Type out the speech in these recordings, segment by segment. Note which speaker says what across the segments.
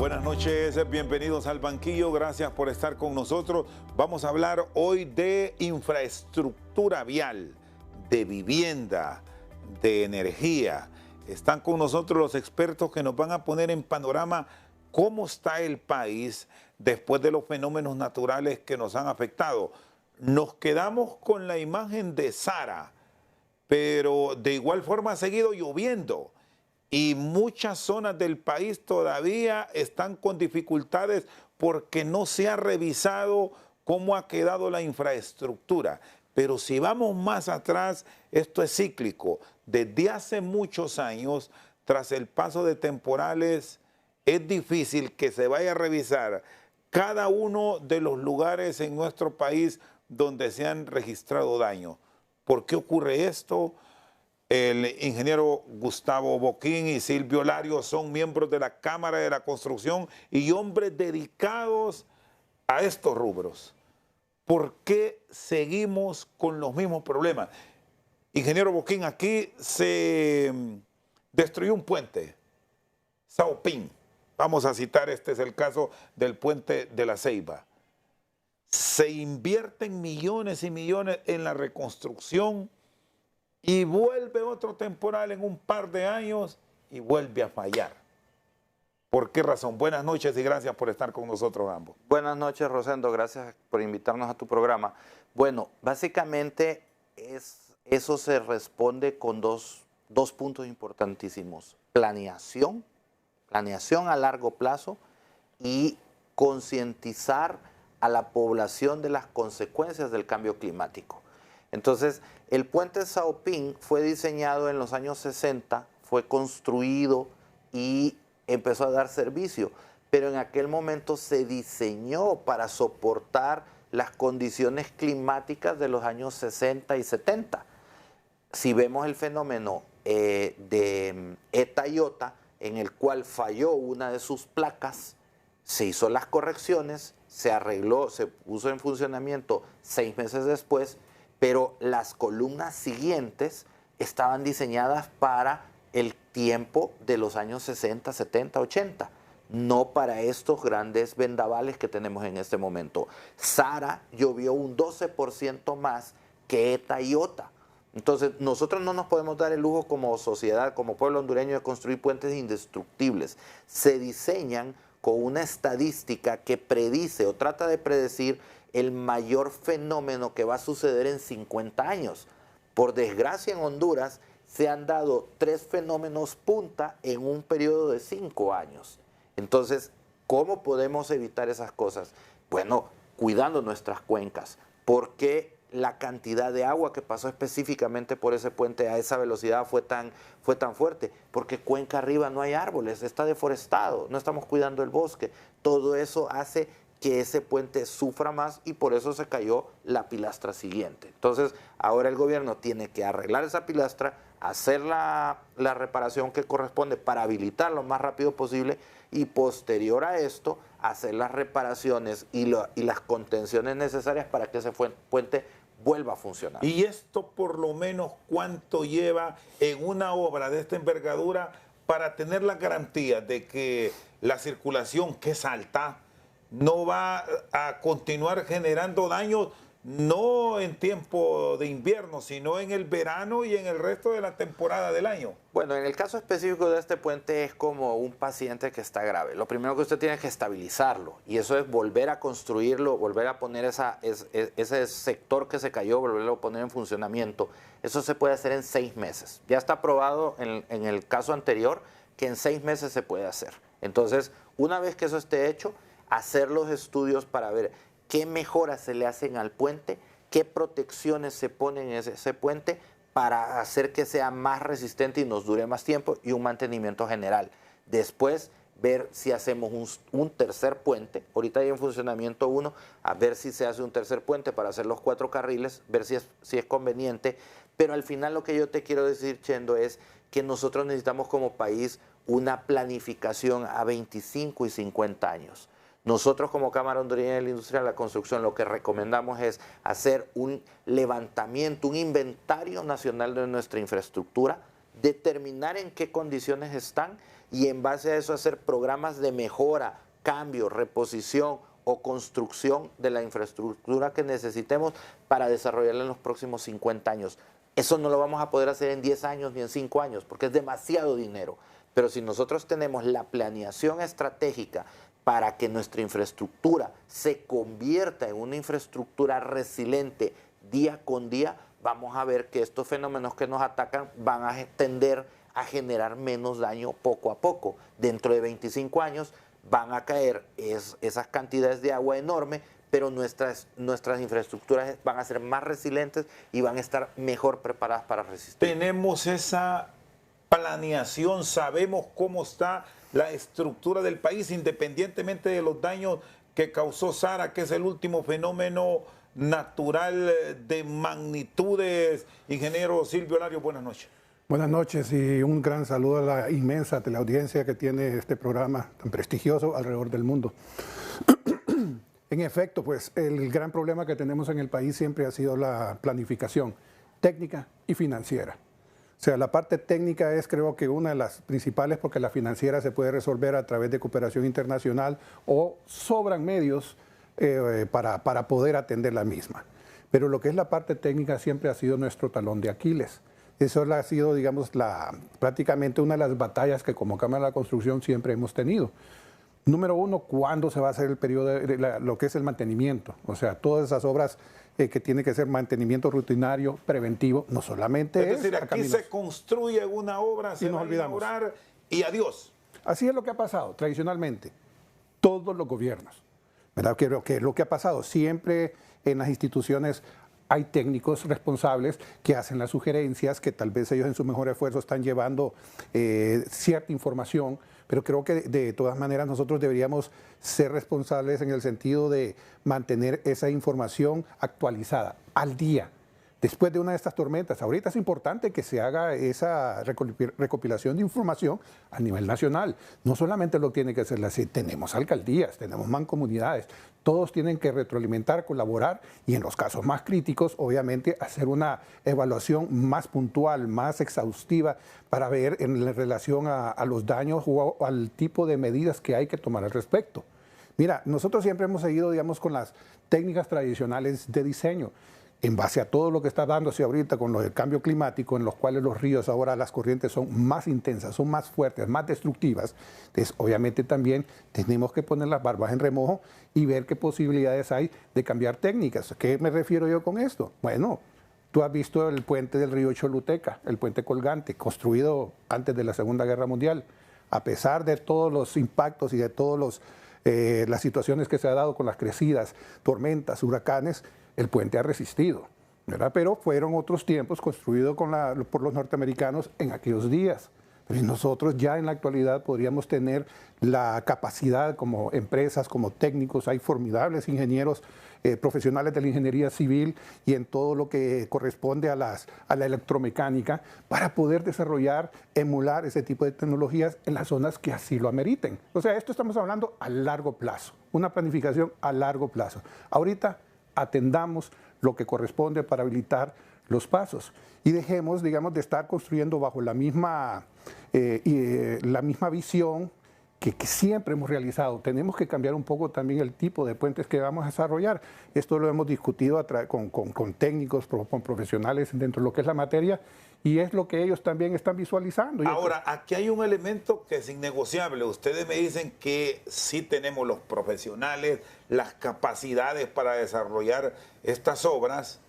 Speaker 1: Buenas noches, bienvenidos al banquillo, gracias por estar con nosotros. Vamos a hablar hoy de infraestructura vial, de vivienda, de energía. Están con nosotros los expertos que nos van a poner en panorama cómo está el país después de los fenómenos naturales que nos han afectado. Nos quedamos con la imagen de Sara, pero de igual forma ha seguido lloviendo. Y muchas zonas del país todavía están con dificultades porque no se ha revisado cómo ha quedado la infraestructura. Pero si vamos más atrás, esto es cíclico. Desde hace muchos años, tras el paso de temporales, es difícil que se vaya a revisar cada uno de los lugares en nuestro país donde se han registrado daños. ¿Por qué ocurre esto? El ingeniero Gustavo Boquín y Silvio Lario son miembros de la Cámara de la Construcción y hombres dedicados a estos rubros. ¿Por qué seguimos con los mismos problemas? Ingeniero Boquín, aquí se destruyó un puente, Saopín. Vamos a citar, este es el caso del puente de la Ceiba. Se invierten millones y millones en la reconstrucción y vuelve otro temporal en un par de años y vuelve a fallar. ¿Por qué razón? Buenas noches y gracias por estar con nosotros ambos.
Speaker 2: Buenas noches, Rosendo. Gracias por invitarnos a tu programa. Bueno, básicamente eso se responde con dos puntos importantísimos. Planeación a largo plazo y concientizar a la población de las consecuencias del cambio climático. Entonces, el puente Saopín fue diseñado en los años 60, fue construido y empezó a dar servicio, pero en aquel momento se diseñó para soportar las condiciones climáticas de los años 60 y 70. Si vemos el fenómeno de Eta Iota, en el cual falló una de sus placas, se hizo las correcciones, se arregló, se puso en funcionamiento 6 meses después, pero las columnas siguientes estaban diseñadas para el tiempo de los años 60, 70, 80, no para estos grandes vendavales que tenemos en este momento. Sara llovió un 12% más que Eta Iota. Entonces, nosotros no nos podemos dar el lujo como sociedad, como pueblo hondureño, de construir puentes indestructibles. Se diseñan con una estadística que predice o trata de predecir el mayor fenómeno que va a suceder en 50 años. Por desgracia, en Honduras se han dado 3 fenómenos punta en un periodo de 5 años. Entonces, ¿cómo podemos evitar esas cosas? Bueno, cuidando nuestras cuencas, porque la cantidad de agua que pasó específicamente por ese puente a esa velocidad fue tan fuerte, porque cuenca arriba no hay árboles, está deforestado, no estamos cuidando el bosque. Todo eso hace que ese puente sufra más y por eso se cayó la pilastra siguiente. Entonces, ahora el gobierno tiene que arreglar esa pilastra, hacer la reparación que corresponde para habilitar lo más rápido posible y posterior a esto, hacer las reparaciones y las contenciones necesarias para que ese puente vuelva a funcionar.
Speaker 1: ¿Y esto por lo menos cuánto lleva en una obra de esta envergadura para tener la garantía de que la circulación, que es alta, no va a continuar generando daños, no en tiempo de invierno, sino en el verano y en el resto de la temporada del año?
Speaker 2: Bueno, en el caso específico de este puente es como un paciente que está grave. Lo primero que usted tiene que estabilizarlo y eso es volver a construirlo, volver a poner ese sector que se cayó, volverlo a poner en funcionamiento. Eso se puede hacer en 6 meses. Ya está probado en el caso anterior que en 6 meses se puede hacer. Entonces, una vez que eso esté hecho, hacer los estudios para ver qué mejoras se le hacen al puente, qué protecciones se ponen en ese puente para hacer que sea más resistente y nos dure más tiempo y un mantenimiento general. Después, ver si hacemos un tercer puente. Ahorita hay en funcionamiento uno, a ver si se hace un tercer puente para hacer los 4 carriles, ver si es conveniente. Pero al final lo que yo te quiero decir, Chendo, es que nosotros necesitamos como país una planificación a 25 y 50 años. Nosotros como Cámara Hondureña de la Industria de la Construcción lo que recomendamos es hacer un levantamiento, un inventario nacional de nuestra infraestructura, determinar en qué condiciones están y en base a eso hacer programas de mejora, cambio, reposición o construcción de la infraestructura que necesitemos para desarrollarla en los próximos 50 años. Eso no lo vamos a poder hacer en 10 años ni en 5 años porque es demasiado dinero. Pero si nosotros tenemos la planeación estratégica para que nuestra infraestructura se convierta en una infraestructura resiliente día con día, vamos a ver que estos fenómenos que nos atacan van a tender a generar menos daño poco a poco. Dentro de 25 años van a caer esas cantidades de agua enormes, pero nuestras infraestructuras van a ser más resilientes y van a estar mejor preparadas para resistir.
Speaker 1: Tenemos esa planeación, sabemos cómo está la estructura del país, independientemente de los daños que causó Sara, que es el último fenómeno natural de magnitudes. Ingeniero Silvio Lario, buenas noches.
Speaker 3: Buenas noches y un gran saludo a la inmensa teleaudiencia que tiene este programa tan prestigioso alrededor del mundo. En efecto, pues el gran problema que tenemos en el país siempre ha sido la planificación técnica y financiera. O sea, la parte técnica es creo que una de las principales porque la financiera se puede resolver a través de cooperación internacional o sobran medios para poder atender la misma. Pero lo que es la parte técnica siempre ha sido nuestro talón de Aquiles. Eso ha sido, digamos, prácticamente una de las batallas que como Cámara de la Construcción siempre hemos tenido. Número uno, ¿cuándo se va a hacer el periodo de lo que es el mantenimiento? O sea, todas esas obras que tienen que ser mantenimiento rutinario, preventivo, no solamente
Speaker 1: es decir, aquí se construye una obra, se va a inaugurar y adiós.
Speaker 3: Así es lo que ha pasado tradicionalmente, todos los gobiernos, ¿verdad? Creo que lo que ha pasado siempre en las instituciones hay técnicos responsables que hacen las sugerencias, que tal vez ellos en su mejor esfuerzo están llevando cierta información, pero creo que de todas maneras nosotros deberíamos ser responsables en el sentido de mantener esa información actualizada, al día. Después de una de estas tormentas, ahorita es importante que se haga esa recopilación de información a nivel nacional. No solamente lo tiene que hacer la CID, tenemos alcaldías, tenemos mancomunidades, todos tienen que retroalimentar, colaborar y en los casos más críticos, obviamente, hacer una evaluación más puntual, más exhaustiva para ver en relación a los daños o al tipo de medidas que hay que tomar al respecto. Mira, nosotros siempre hemos seguido, digamos, con las técnicas tradicionales de diseño. En base a todo lo que está dándose ahorita con lo del cambio climático, en los cuales los ríos ahora las corrientes son más intensas, son más fuertes, más destructivas, entonces obviamente también tenemos que poner las barbas en remojo y ver qué posibilidades hay de cambiar técnicas. ¿Qué me refiero yo con esto? Bueno, tú has visto el puente del río Choluteca, el puente colgante, construido antes de la Segunda Guerra Mundial. A pesar de todos los impactos y de todas las situaciones que se ha dado con las crecidas, tormentas, huracanes, el puente ha resistido, ¿verdad? Pero fueron otros tiempos construidos por los norteamericanos en aquellos días. Pero nosotros ya en la actualidad podríamos tener la capacidad como empresas, como técnicos, hay formidables ingenieros profesionales de la ingeniería civil y en todo lo que corresponde a la electromecánica para poder desarrollar, emular ese tipo de tecnologías en las zonas que así lo ameriten. O sea, esto estamos hablando a largo plazo, una planificación a largo plazo. Ahorita atendamos lo que corresponde para habilitar los pasos y dejemos, digamos, de estar construyendo bajo la misma visión que siempre hemos realizado. Tenemos que cambiar un poco también el tipo de puentes que vamos a desarrollar. Esto lo hemos discutido con técnicos, con profesionales dentro de lo que es la materia y es lo que ellos también están visualizando.
Speaker 1: Ahora, aquí hay un elemento que es innegociable. Ustedes me dicen que sí tenemos los profesionales, las capacidades para desarrollar estas obras.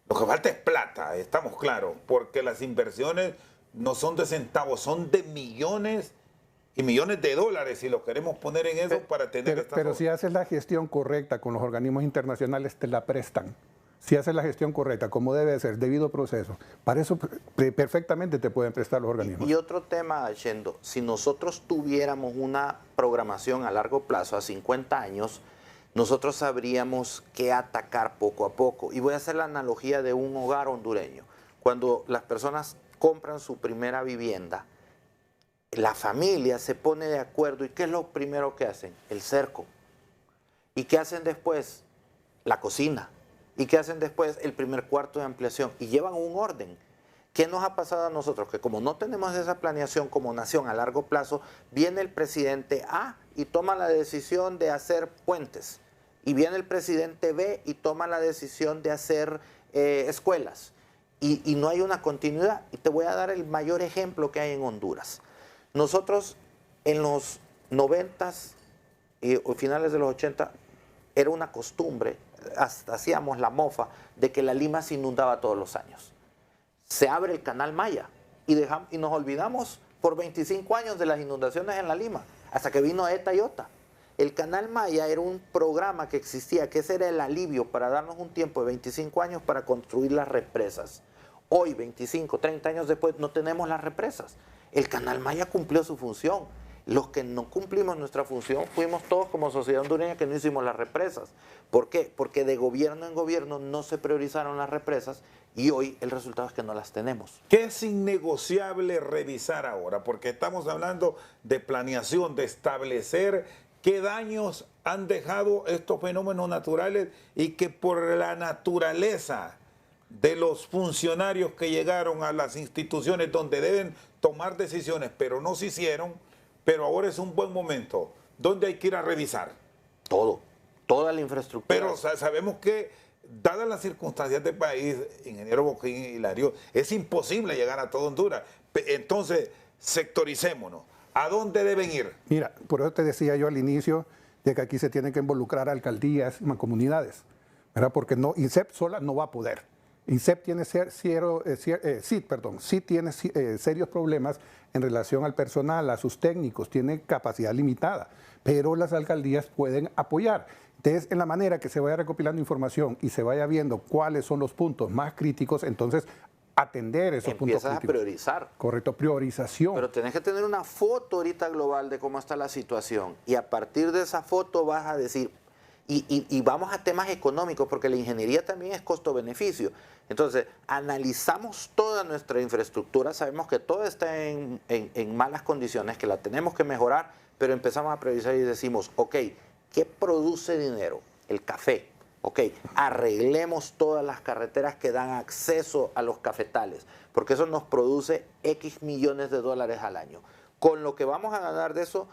Speaker 1: Lo que falta es plata, estamos claros, porque las inversiones no son de centavos, son de millones y millones de dólares, si lo queremos poner en eso para tener estas obras.
Speaker 3: Pero si haces la gestión correcta con los organismos internacionales, te la prestan. Si haces la gestión correcta, como debe ser, debido proceso, para eso perfectamente te pueden prestar los organismos.
Speaker 2: Y otro tema, Shendo, si nosotros tuviéramos una programación a largo plazo, a 50 años, nosotros sabríamos qué atacar poco a poco. Y voy a hacer la analogía de un hogar hondureño. Cuando las personas compran su primera vivienda, la familia se pone de acuerdo. ¿Y qué es lo primero que hacen? El cerco. ¿Y qué hacen después? La cocina. ¿Y qué hacen después? El primer cuarto de ampliación. Y llevan un orden. ¿Qué nos ha pasado a nosotros? Que como no tenemos esa planeación como nación a largo plazo, viene el presidente A y toma la decisión de hacer puentes. Y viene el presidente B y toma la decisión de hacer escuelas. Y no hay una continuidad. Y te voy a dar el mayor ejemplo que hay en Honduras. Nosotros en los 90s o finales de los 80 era una costumbre, hasta hacíamos la mofa, de que la Lima se inundaba todos los años. Se abre el canal Maya y nos olvidamos por 25 años de las inundaciones en la Lima, hasta que vino ETA y OTA. El canal Maya era un programa que existía, que ese era el alivio para darnos un tiempo de 25 años para construir las represas. Hoy, 25, 30 años después, no tenemos las represas. El canal Maya cumplió su función. Los que no cumplimos nuestra función fuimos todos como sociedad hondureña que no hicimos las represas. ¿Por qué? Porque de gobierno en gobierno no se priorizaron las represas y hoy el resultado es que no las tenemos.
Speaker 1: ¿Qué es innegociable revisar ahora? Porque estamos hablando de planeación, de establecer qué daños han dejado estos fenómenos naturales y que por la naturaleza de los funcionarios que llegaron a las instituciones donde deben tomar decisiones, pero no se hicieron, pero ahora es un buen momento. ¿Dónde hay que ir a revisar?
Speaker 2: Todo, toda la infraestructura.
Speaker 1: Pero sabemos que, dadas las circunstancias del país, ingeniero Boquín y Hilario, es imposible llegar a todo Honduras. Entonces, sectoricémonos. ¿A dónde deben ir?
Speaker 3: Mira, por eso te decía yo al inicio de que aquí se tienen que involucrar alcaldías, mancomunidades, ¿verdad? Porque no, INSEP sola no va a poder. INSEP tiene sí tiene serios problemas en relación al personal, a sus técnicos, tiene capacidad limitada, pero las alcaldías pueden apoyar. Entonces, en la manera que se vaya recopilando información y se vaya viendo cuáles son los puntos más críticos, entonces atender esos puntos críticos.
Speaker 2: Empiezas a priorizar.
Speaker 3: Correcto, priorización.
Speaker 2: Pero tenés que tener una foto ahorita global de cómo está la situación y a partir de esa foto vas a decir, y vamos a temas económicos, porque la ingeniería también es costo-beneficio. Entonces, analizamos toda nuestra infraestructura, sabemos que todo está en malas condiciones, que la tenemos que mejorar, pero empezamos a priorizar y decimos, ok, ¿qué produce dinero? El café. Ok, arreglemos todas las carreteras que dan acceso a los cafetales, porque eso nos produce X millones de dólares al año. Con lo que vamos a ganar de eso,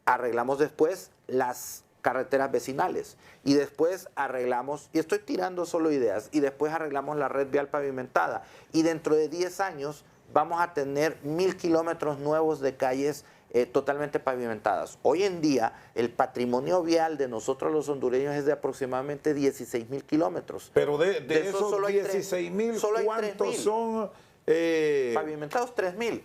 Speaker 2: arreglamos después las carreteras vecinales y después arreglamos, y estoy tirando solo ideas, y después arreglamos la red vial pavimentada y dentro de 10 años vamos a tener 1000 kilómetros nuevos de calles totalmente pavimentadas. Hoy en día el patrimonio vial de nosotros los hondureños es de aproximadamente 16,000 kilómetros.
Speaker 1: Pero de esos 16,000, ¿cuántos son
Speaker 2: pavimentados? 3,000.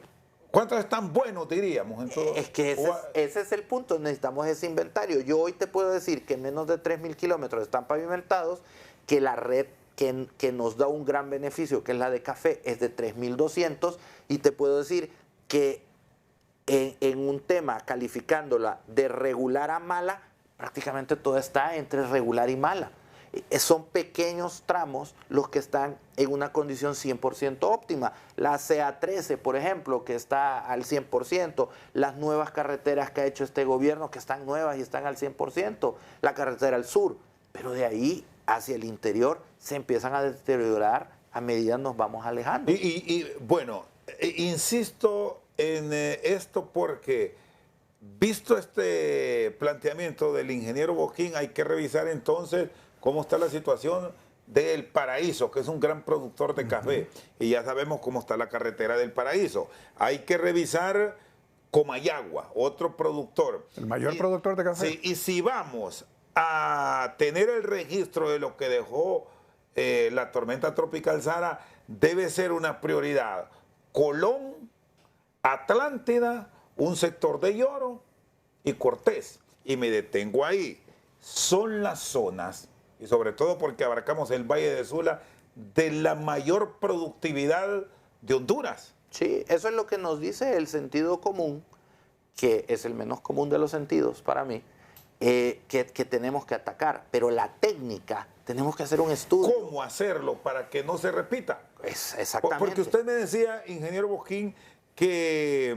Speaker 1: ¿Cuántos están buenos, diríamos? En todo?
Speaker 2: Es que ese es el punto, necesitamos ese inventario. Yo hoy te puedo decir que menos de 3,000 kilómetros están pavimentados, que la red que nos da un gran beneficio, que es la de café, es de 3,200, y te puedo decir que en un tema calificándola de regular a mala, prácticamente todo está entre regular y mala. Son pequeños tramos los que están en una condición 100% óptima. La CA13, por ejemplo, que está al 100%, las nuevas carreteras que ha hecho este gobierno, que están nuevas y están al 100%, la carretera al sur, pero de ahí hacia el interior se empiezan a deteriorar a medida que nos vamos alejando.
Speaker 1: Bueno, insisto en esto porque, visto este planteamiento del ingeniero Boquín, hay que revisar entonces cómo está la situación del Paraíso, que es un gran productor de café, y ya sabemos cómo está la carretera del Paraíso. Hay que revisar Comayagua, otro productor.
Speaker 3: El mayor productor de café.
Speaker 1: Sí, y si vamos a tener el registro de lo que dejó la tormenta tropical Sara, debe ser una prioridad. Colón, Atlántida, un sector de Lloro y Cortés. Y me detengo ahí. Son las zonas, y sobre todo porque abarcamos el Valle de Sula, de la mayor productividad de Honduras.
Speaker 2: Sí, eso es lo que nos dice el sentido común, que es el menos común de los sentidos para mí, que tenemos que atacar. Pero la técnica, tenemos que hacer un estudio.
Speaker 1: ¿Cómo hacerlo para que no se repita?
Speaker 2: Exactamente.
Speaker 1: Porque usted me decía, ingeniero Boquín, que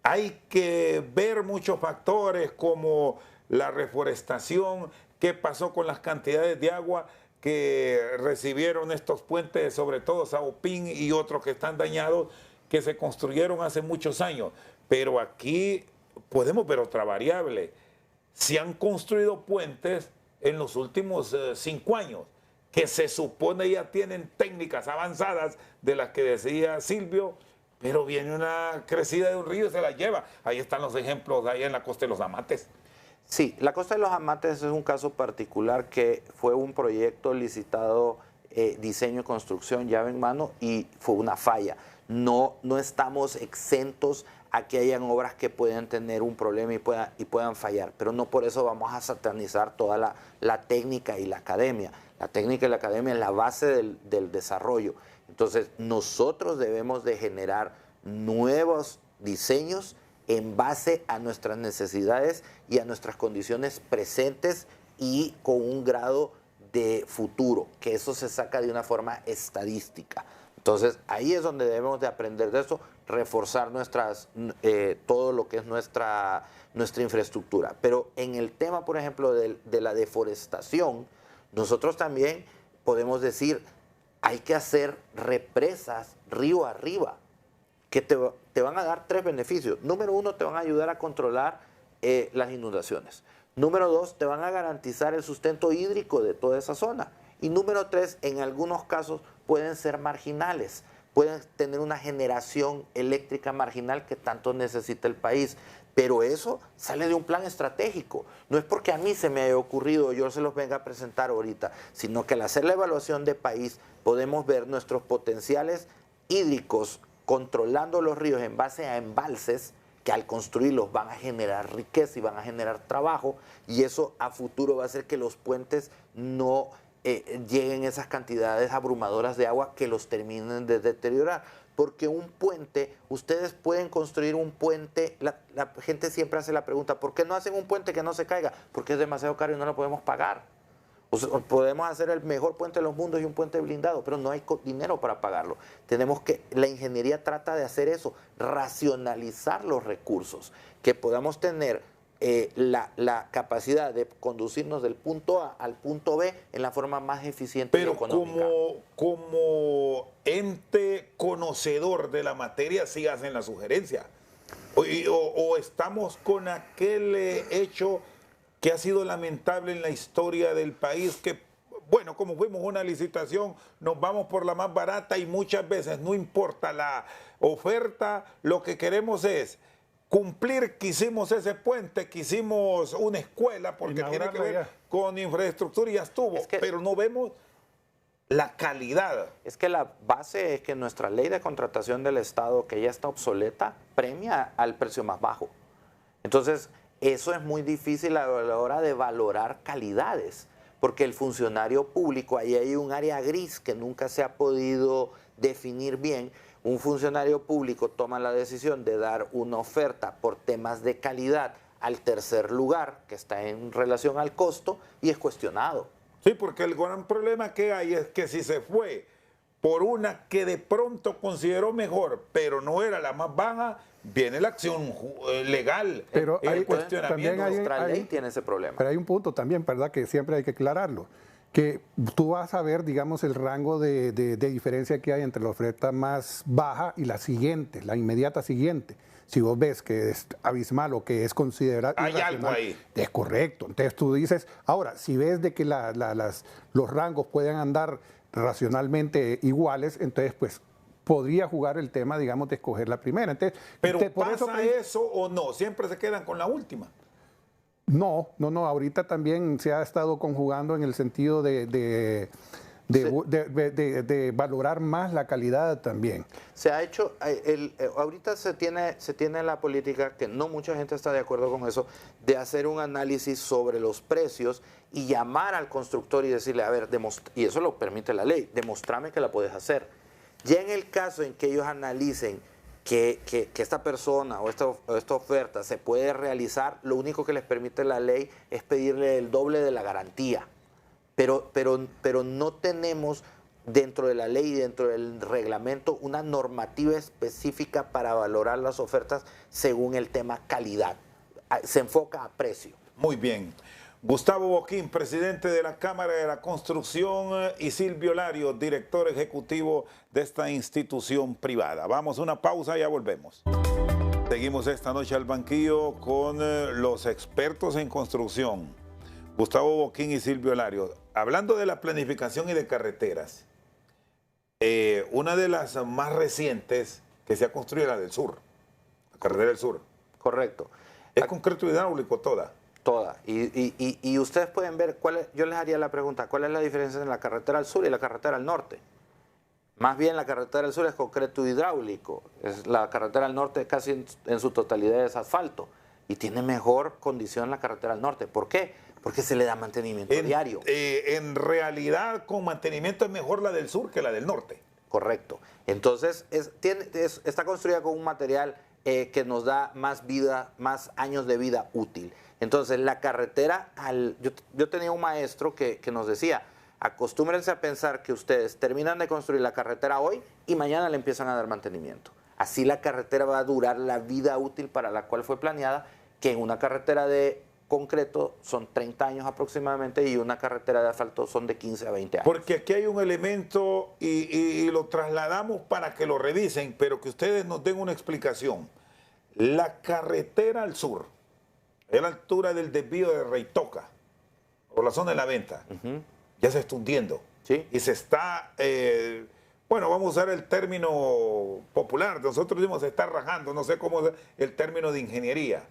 Speaker 1: hay que ver muchos factores como la reforestación, qué pasó con las cantidades de agua, que recibieron estos puentes, sobre todo Saopín y otros que están dañados, que se construyeron hace muchos años. Pero aquí podemos ver otra variable. Se han construido puentes en los últimos 5 años, que se supone ya tienen técnicas avanzadas de las que decía Silvio, pero viene una crecida de un río y se la lleva. Ahí están los ejemplos, ahí en la costa de los Amates.
Speaker 2: Sí, la Costa de los Amates es un caso particular que fue un proyecto licitado, diseño y construcción, llave en mano, y fue una falla. No estamos exentos a que hayan obras que puedan tener un problema y puedan fallar, pero no por eso vamos a satanizar toda la técnica y la academia. La técnica y la academia es la base del desarrollo. Entonces, nosotros debemos de generar nuevos diseños en base a nuestras necesidades y a nuestras condiciones presentes y con un grado de futuro, que eso se saca de una forma estadística. Entonces, ahí es donde debemos de aprender de eso, reforzar todo lo que es nuestra infraestructura. Pero en el tema, por ejemplo, de la deforestación, nosotros también podemos decir, hay que hacer represas río arriba, que te van a dar 3 beneficios. Número 1, te van a ayudar a controlar las inundaciones. Número 2, te van a garantizar el sustento hídrico de toda esa zona. Y número 3, en algunos casos pueden ser marginales, pueden tener una generación eléctrica marginal que tanto necesita el país. Pero eso sale de un plan estratégico. No es porque a mí se me haya ocurrido, yo se los venga a presentar ahorita, sino que al hacer la evaluación de país podemos ver nuestros potenciales hídricos controlando los ríos en base a embalses que al construirlos van a generar riqueza y van a generar trabajo, y eso a futuro va a hacer que los puentes no lleguen esas cantidades abrumadoras de agua que los terminen de deteriorar. Porque un puente, ustedes pueden construir un puente, la gente siempre hace la pregunta, ¿por qué no hacen un puente que no se caiga? Porque es demasiado caro y no lo podemos pagar. O sea, podemos hacer el mejor puente de los mundos y un puente blindado, pero no hay dinero para pagarlo. La ingeniería trata de hacer eso, racionalizar los recursos, que podamos tener la capacidad de conducirnos del punto A al punto B en la forma más eficiente y económica.
Speaker 1: Pero como ente conocedor de la materia, sí hacen la sugerencia. O estamos con aquel hecho que ha sido lamentable en la historia del país, que, bueno, como fuimos a una licitación, nos vamos por la más barata y muchas veces no importa la oferta, lo que queremos es cumplir que hicimos ese puente, que hicimos una escuela, porque tiene que ver con infraestructura y ya estuvo, pero no vemos la calidad.
Speaker 2: Es que la base es que nuestra ley de contratación del Estado, que ya está obsoleta, premia al precio más bajo. Entonces, eso es muy difícil a la hora de valorar calidades, porque el funcionario público, ahí hay un área gris que nunca se ha podido definir bien. Un funcionario público toma la decisión de dar una oferta por temas de calidad al tercer lugar, que está en relación al costo, y es cuestionado.
Speaker 1: Sí, porque el gran problema que hay es que si se fue por una que de pronto consideró mejor, pero no era la más baja, viene la acción legal,
Speaker 3: pero
Speaker 1: el cuestionamiento.
Speaker 2: Nuestra ley tiene ese problema.
Speaker 3: Pero hay un punto también, ¿verdad?, que siempre hay que aclararlo, que tú vas a ver, digamos, el rango de diferencia que hay entre la oferta más baja y la siguiente, la inmediata siguiente. Si vos ves que es abismal o que es considerado
Speaker 1: hay algo ahí.
Speaker 3: Es correcto. Entonces tú dices, ahora, si ves de que los rangos pueden andar racionalmente iguales, entonces pues podría jugar el tema, digamos, de escoger la primera. Entonces,
Speaker 1: pero ¿pasa eso o no? Siempre se quedan con la última.
Speaker 3: No, ahorita también se ha estado conjugando en el sentido de valorar más la calidad también.
Speaker 2: Se ha hecho, ahorita se tiene la política, que no mucha gente está de acuerdo con eso, de hacer un análisis sobre los precios y llamar al constructor y decirle, a ver, y eso lo permite la ley, demostrame que la puedes hacer. Ya en el caso en que ellos analicen que esta persona o esta oferta se puede realizar, lo único que les permite la ley es pedirle el doble de la garantía. Pero no tenemos dentro de la ley y dentro del reglamento una normativa específica para valorar las ofertas según el tema calidad. Se enfoca a precio.
Speaker 1: Muy bien. Gustavo Boquín, presidente de la Cámara de la Construcción, y Silvio Lario, director ejecutivo de esta institución privada. Vamos a una pausa y ya volvemos. Seguimos esta noche al banquillo con los expertos en construcción, Gustavo Boquín y Silvio Lario. Hablando de la planificación y de carreteras, una de las más recientes que se ha construido es la del sur, la carretera del sur.
Speaker 2: Correcto.
Speaker 1: ¿Es concreto hidráulico toda?
Speaker 2: Toda. Y ustedes pueden ver, yo les haría la pregunta, ¿cuál es la diferencia entre la carretera al sur y la carretera al norte? Más bien la carretera al sur es concreto hidráulico, la carretera al norte casi en su totalidad es asfalto y tiene mejor condición la carretera al norte. ¿Por qué? Porque se le da mantenimiento diario.
Speaker 1: En realidad, con mantenimiento es mejor la del sur que la del norte.
Speaker 2: Correcto. Entonces, está construida con un material que nos da más vida, más años de vida útil. Entonces, la carretera, yo tenía un maestro que nos decía, acostúmbrense a pensar que ustedes terminan de construir la carretera hoy y mañana le empiezan a dar mantenimiento. Así la carretera va a durar la vida útil para la cual fue planeada, que en una carretera de concreto son 30 años aproximadamente y una carretera de asfalto son de 15 a 20 años.
Speaker 1: Porque aquí hay un elemento y lo trasladamos para que lo revisen, pero que ustedes nos den una explicación. La carretera al sur, a la altura del desvío de Reitoca, por la zona de la venta, ya se está hundiendo.
Speaker 2: ¿Sí?
Speaker 1: Y se está, bueno, vamos a usar el término popular, nosotros decimos se está rajando, no sé cómo es el término de ingeniería,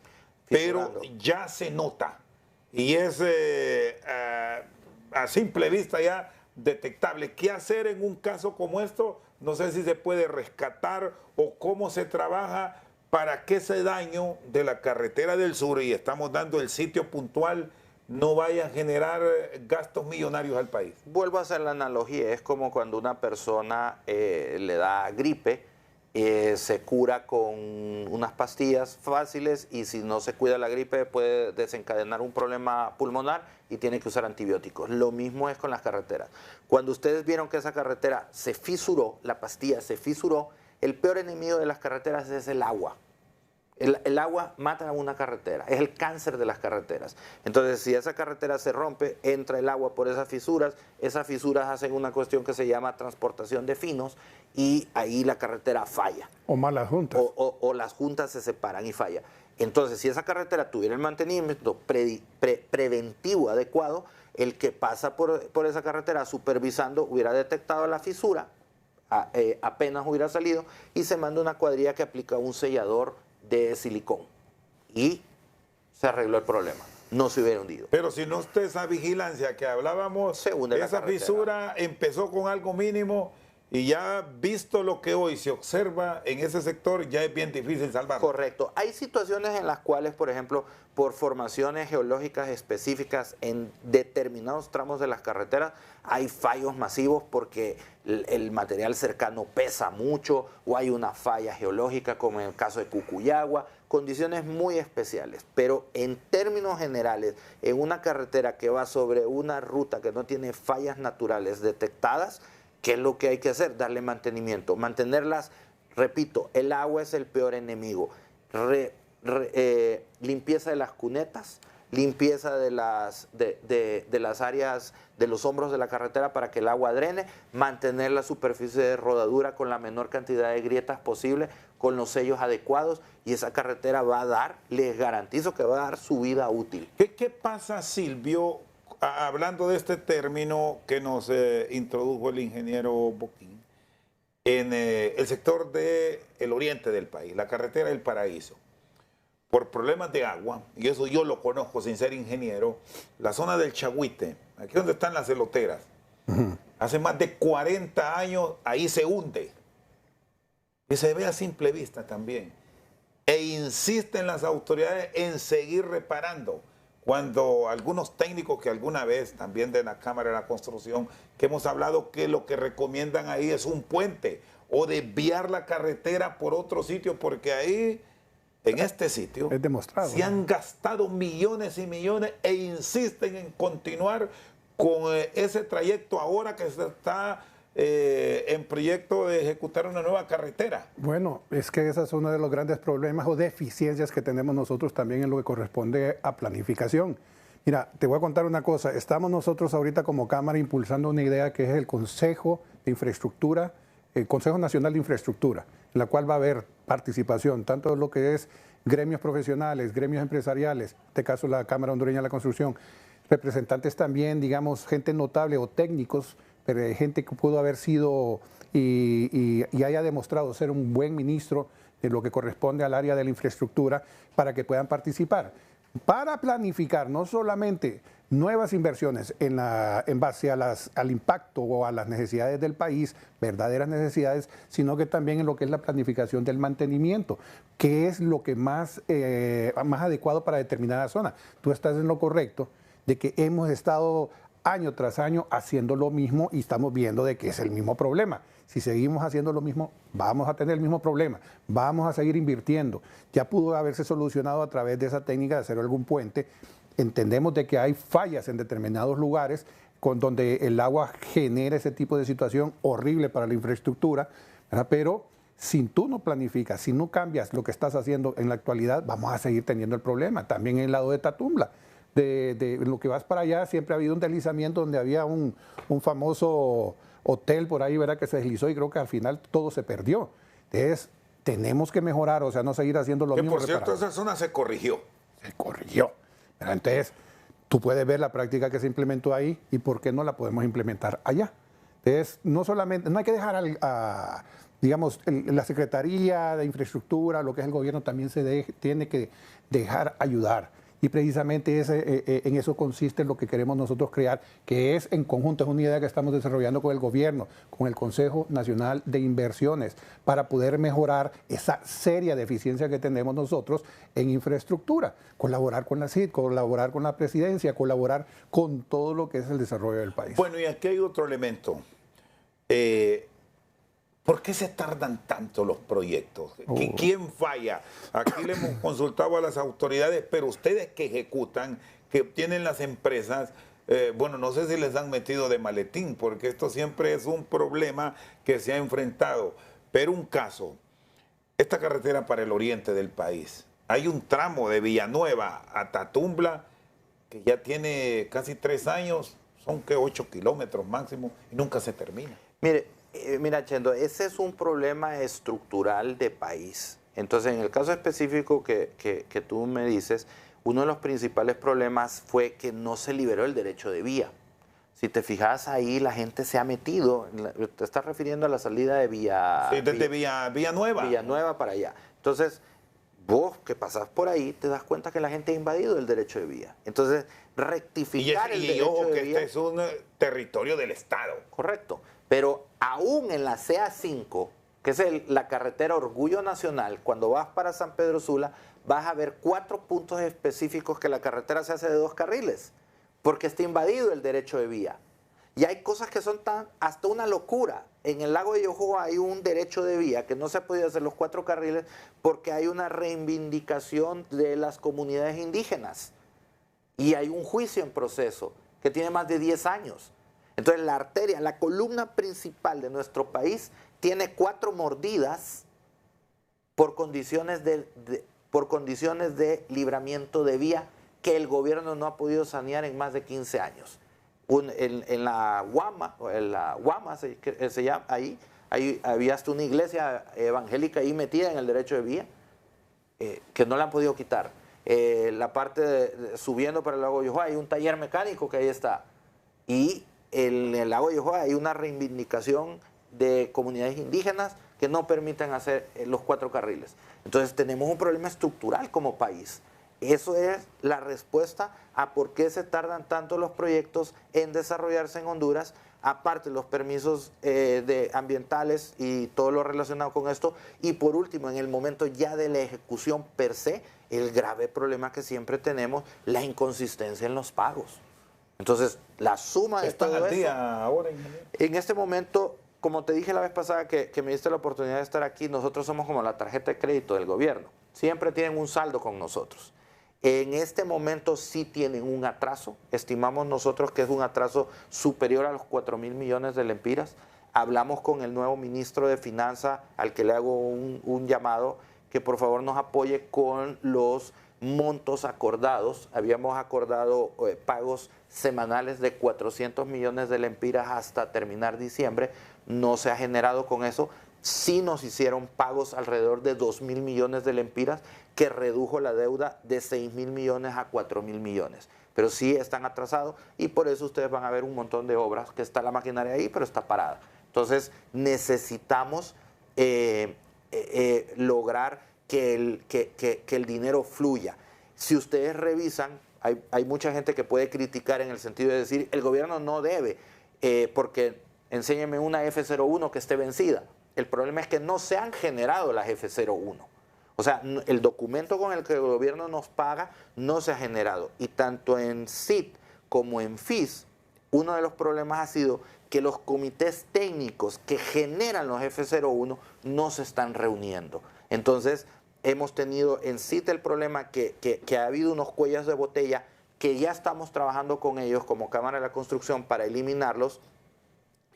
Speaker 1: pero ya se nota y es a simple vista ya detectable. ¿Qué hacer en un caso como esto? No sé si se puede rescatar o cómo se trabaja para que ese daño de la carretera del sur, y estamos dando el sitio puntual, no vaya a generar gastos millonarios al país.
Speaker 2: Vuelvo a hacer la analogía, es como cuando una persona le da gripe, se cura con unas pastillas fáciles y si no se cuida la gripe puede desencadenar un problema pulmonar y tiene que usar antibióticos. Lo mismo es con las carreteras. Cuando ustedes vieron que esa carretera se fisuró, la pastilla se fisuró, el peor enemigo de las carreteras es el agua. El agua mata a una carretera, es el cáncer de las carreteras. Entonces, si esa carretera se rompe, entra el agua por esas fisuras hacen una cuestión que se llama transportación de finos y ahí la carretera falla.
Speaker 3: O malas juntas.
Speaker 2: O las juntas se separan y falla. Entonces, si esa carretera tuviera el mantenimiento preventivo adecuado, el que pasa por esa carretera supervisando hubiera detectado la fisura, apenas hubiera salido y se manda una cuadrilla que aplica un sellador de silicón y se arregló el problema, no se hubiera hundido.
Speaker 1: Pero si no está esa vigilancia que hablábamos, esa fisura empezó con algo mínimo y ya visto lo que hoy se observa en ese sector, ya es bien difícil salvarlo.
Speaker 2: Correcto. Hay situaciones en las cuales, por ejemplo, por formaciones geológicas específicas en determinados tramos de las carreteras, hay fallos masivos porque el material cercano pesa mucho o hay una falla geológica, como en el caso de Cucuyagua, condiciones muy especiales. Pero en términos generales, en una carretera que va sobre una ruta que no tiene fallas naturales detectadas, ¿qué es lo que hay que hacer? Darle mantenimiento, mantenerlas, repito, el agua es el peor enemigo. Limpieza de las cunetas, limpieza de las áreas de los hombros de la carretera para que el agua drene, mantener la superficie de rodadura con la menor cantidad de grietas posible, con los sellos adecuados, y esa carretera va a dar, les garantizo que va a dar su vida útil.
Speaker 1: ¿Qué pasa, Silvio, hablando de este término que nos introdujo el ingeniero Boquín, en el sector del oriente del país, la carretera del Paraíso? Por problemas de agua, y eso yo lo conozco sin ser ingeniero, la zona del Chagüite, aquí donde están las eloteras, hace más de 40 años ahí se hunde. Y se ve a simple vista también. E insisten las autoridades en seguir reparando. Cuando algunos técnicos que alguna vez, también de la Cámara de la Construcción, que hemos hablado que lo que recomiendan ahí es un puente o desviar la carretera por otro sitio, porque ahí... En este sitio
Speaker 3: es demostrado,
Speaker 1: se han gastado millones y millones e insisten en continuar con ese trayecto ahora que se está en proyecto de ejecutar una nueva carretera.
Speaker 3: Bueno, es que ese es uno de los grandes problemas o deficiencias que tenemos nosotros también en lo que corresponde a planificación. Mira, te voy a contar una cosa. Estamos nosotros ahorita como Cámara impulsando una idea que es el Consejo de Infraestructura, el Consejo Nacional de Infraestructura, en la cual va a haber participación, tanto de lo que es gremios profesionales, gremios empresariales, en este caso la Cámara Hondureña de la Construcción, representantes también, digamos, gente notable o técnicos, pero gente que pudo haber sido y haya demostrado ser un buen ministro de lo que corresponde al área de la infraestructura para que puedan participar. Para planificar no solamente nuevas inversiones en base al impacto o a las necesidades del país, verdaderas necesidades, sino que también en lo que es la planificación del mantenimiento, que es lo que más adecuado para determinada zona. Tú estás en lo correcto de que hemos estado año tras año haciendo lo mismo y estamos viendo de que es el mismo problema. Si seguimos haciendo lo mismo, vamos a tener el mismo problema, vamos a seguir invirtiendo. Ya pudo haberse solucionado a través de esa técnica de hacer algún puente. Entendemos de que hay fallas en determinados lugares donde el agua genera ese tipo de situación horrible para la infraestructura, ¿verdad? Pero si tú no planificas, si no cambias lo que estás haciendo en la actualidad, vamos a seguir teniendo el problema. También en el lado de Tatumbla. De lo que vas para allá, siempre ha habido un deslizamiento donde había un famoso hotel por ahí, ¿verdad?, que se deslizó y creo que al final todo se perdió. Entonces, tenemos que mejorar, o sea, no seguir haciendo lo mismo.
Speaker 1: Que por cierto, esa zona se corrigió.
Speaker 3: Se corrigió. ¿Verdad? Entonces, tú puedes ver la práctica que se implementó ahí y por qué no la podemos implementar allá. Entonces, no solamente, no hay que dejar digamos, la Secretaría de Infraestructura, lo que es el gobierno, también tiene que dejar ayudar. Y precisamente en eso consiste lo que queremos nosotros crear, que es en conjunto, es una idea que estamos desarrollando con el gobierno, con el Consejo Nacional de Inversiones, para poder mejorar esa seria deficiencia que tenemos nosotros en infraestructura, colaborar con la CID, colaborar con la presidencia, colaborar con todo lo que es el desarrollo del país.
Speaker 1: Bueno, y aquí hay otro elemento. ¿Por qué se tardan tanto los proyectos? ¿Quién falla? Aquí le hemos consultado a las autoridades, pero ustedes que ejecutan, que tienen las empresas, bueno, no sé si les han metido de maletín, porque esto siempre es un problema que se ha enfrentado. Pero un caso, esta carretera para el oriente del país, hay un tramo de Villanueva a Tatumbla que ya tiene casi 3 años, son que 8 kilómetros máximo, y nunca se termina.
Speaker 2: Mira, Chendo, ese es un problema estructural de país. Entonces, en el caso específico que tú me dices, uno de los principales problemas fue que no se liberó el derecho de vía. Si te fijas ahí, la gente se ha metido, te estás refiriendo a la salida de Villa...
Speaker 1: Sí, desde Villanueva.
Speaker 2: Villanueva para allá. Entonces, vos que pasás por ahí, te das cuenta que la gente ha invadido el derecho de vía. Entonces, rectificar el derecho
Speaker 1: ojo,
Speaker 2: de
Speaker 1: que
Speaker 2: vía...
Speaker 1: este es un territorio del Estado.
Speaker 2: Correcto. Pero aún en la CA5, que es la carretera Orgullo Nacional, cuando vas para San Pedro Sula, vas a ver 4 puntos específicos que la carretera se hace de 2 carriles, porque está invadido el derecho de vía. Y hay cosas que son hasta una locura. En el lago de Yohoa hay un derecho de vía que no se ha podido hacer los 4 carriles porque hay una reivindicación de las comunidades indígenas. Y hay un juicio en proceso que tiene más de 10 años. Entonces la arteria, la columna principal de nuestro país, tiene 4 mordidas por condiciones de libramiento de vía que el gobierno no ha podido sanear en más de 15 años. En la Guama se llama, ahí había hasta una iglesia evangélica ahí metida en el derecho de vía, que no la han podido quitar. La parte subiendo para el lago Yohoa hay un taller mecánico que ahí está. Y en el lago Yohoa hay una reivindicación de comunidades indígenas que no permiten hacer los 4 carriles. Entonces tenemos un problema estructural como país. Eso es la respuesta a por qué se tardan tanto los proyectos en desarrollarse en Honduras, aparte los permisos ambientales y todo lo relacionado con esto. Y por último, en el momento ya de la ejecución per se, el grave problema que siempre tenemos, la inconsistencia en los pagos. Entonces, la suma de todo eso,
Speaker 1: ahora,
Speaker 2: en este momento, como te dije la vez pasada que me diste la oportunidad de estar aquí, nosotros somos como la tarjeta de crédito del gobierno. Siempre tienen un saldo con nosotros. En este momento sí tienen un atraso. Estimamos nosotros que es un atraso superior a los 4.000 millones de lempiras. Hablamos con el nuevo ministro de Finanzas, al que le hago un llamado, que por favor nos apoye con los montos acordados. Habíamos acordado pagos semanales de 400 millones de lempiras hasta terminar diciembre. No se ha generado con eso. Sí nos hicieron pagos alrededor de 2.000 millones de lempiras, que redujo la deuda de 6.000 millones a 4.000 millones. Pero sí están atrasados y por eso ustedes van a ver un montón de obras que está la maquinaria ahí, pero está parada. Entonces necesitamos lograr que el dinero fluya. Si ustedes revisan, hay mucha gente que puede criticar en el sentido de decir, el gobierno no debe, porque enséñeme una F-01 que esté vencida. El problema es que no se han generado las F-01. O sea, el documento con el que el gobierno nos paga no se ha generado. Y tanto en CIT como en FIS, uno de los problemas ha sido que los comités técnicos que generan los F-01 no se están reuniendo. Entonces, hemos tenido en CIT el problema que ha habido unos cuellos de botella que ya estamos trabajando con ellos como Cámara de la Construcción para eliminarlos.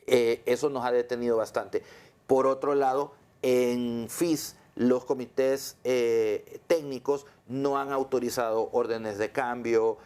Speaker 2: Eso nos ha detenido bastante. Por otro lado, en FIS, los comités técnicos no han autorizado órdenes de cambio,